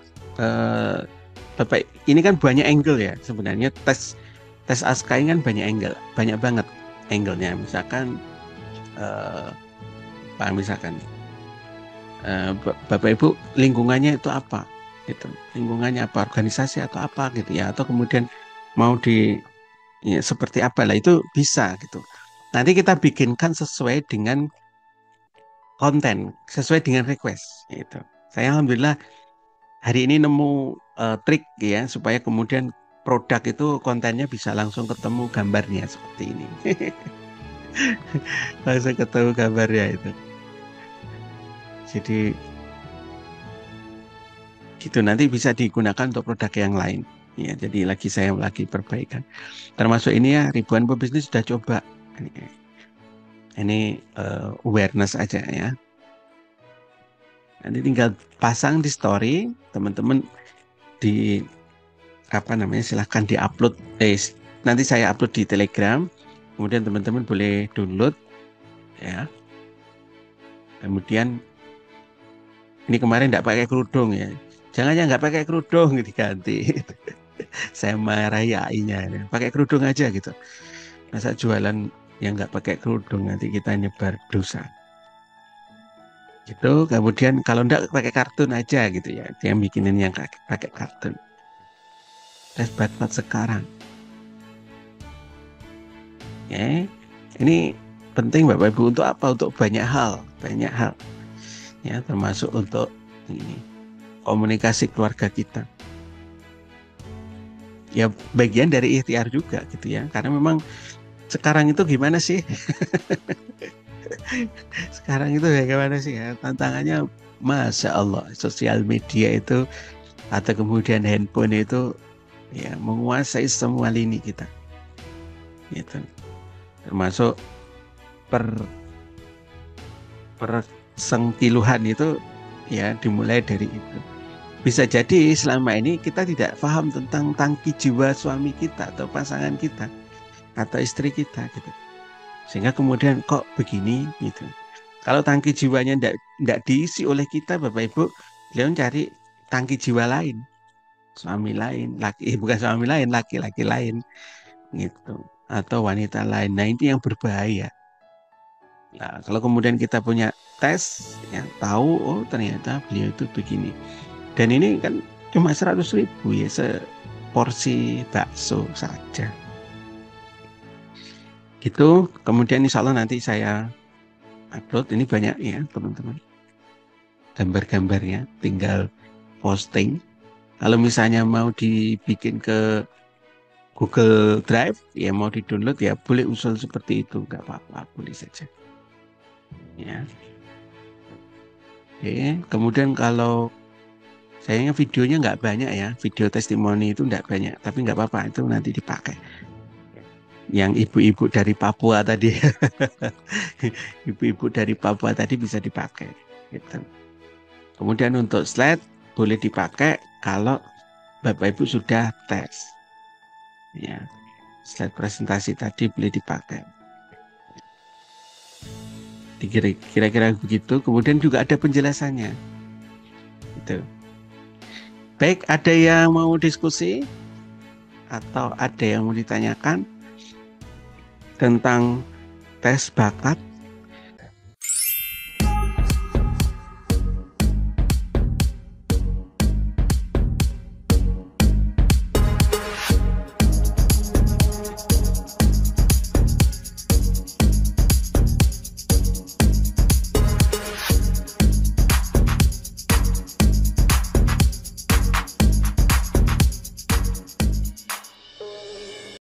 Speaker 1: Bapak, ini kan banyak angle ya sebenarnya. Tes Aska ini kan banyak angle, banyak banget angle-nya. Misalkan Bapak Ibu lingkungannya itu apa? Gitu. Lingkungannya apa? Organisasi atau apa gitu ya? Atau kemudian mau seperti apa lah, itu bisa gitu. Nanti kita bikinkan sesuai dengan konten, sesuai dengan request gitu. Saya alhamdulillah hari ini nemu trik ya supaya kemudian produk itu kontennya bisa langsung ketemu gambarnya seperti ini. Langsung ketemu gambarnya itu. Jadi gitu, nanti bisa digunakan untuk produk yang lain. Ya, jadi saya lagi perbaikan. Termasuk ini ya, ribuan pebisnis sudah coba. Ini awareness aja ya. Nanti tinggal pasang di story, teman-teman silahkan diupload. Nanti saya upload di Telegram, kemudian teman-teman boleh download ya. Kemudian ini kemarin tidak pakai kerudung ya, jangan ya nggak pakai kerudung diganti. Saya marahi AI-nya, pakai kerudung aja gitu. Masa jualan yang nggak pakai kerudung, nanti kita nyebar dosa. Gitu. Kemudian kalau enggak pakai kartun aja gitu ya, dia bikinin yang pakai kartun. Tes bat-bat sekarang. Ya, ini penting Bapak Ibu untuk apa? Untuk banyak hal ya, termasuk untuk ini komunikasi keluarga kita. Ya bagian dari ikhtiar juga gitu ya, karena memang sekarang itu gimana sih? Sekarang itu bagaimana sih ya, tantangannya Masya Allah, sosial media itu atau kemudian handphone itu ya menguasai semua lini kita gitu. Termasuk persengkiluhan itu ya dimulai dari itu. Bisa jadi selama ini kita tidak paham tentang tangki jiwa suami kita atau pasangan kita atau istri kita gitu. Sehingga kemudian kok begini gitu. Kalau tangki jiwanya tidak diisi oleh kita Bapak Ibu, beliau cari tangki jiwa lain, suami lain, bukan suami lain, laki-laki lain gitu, atau wanita lain. Nah ini yang berbahaya. Nah, kalau kemudian kita punya tes, ya tahu oh ternyata beliau itu begini. Dan ini kan cuma 100.000 ya, seporsi bakso saja. Gitu, kemudian insya Allah nanti saya upload, ini banyak ya teman-teman. Gambar-gambarnya tinggal posting. Kalau misalnya mau dibikin ke Google Drive, ya mau di-download ya boleh usul seperti itu, nggak apa-apa, boleh saja. Ya. Oke, kemudian kalau sayangnya videonya nggak banyak ya, video testimoni itu nggak banyak, tapi nggak apa-apa, itu nanti dipakai. Yang ibu-ibu dari Papua tadi, ibu-ibu dari Papua tadi bisa dipakai. Gitu. Kemudian untuk slide boleh dipakai kalau Bapak Ibu sudah tes. Ya, slide presentasi tadi boleh dipakai. Kira-kira begitu. Kemudian juga ada penjelasannya. Gitu. Baik, ada yang mau diskusi atau ada yang mau ditanyakan tentang tes bakat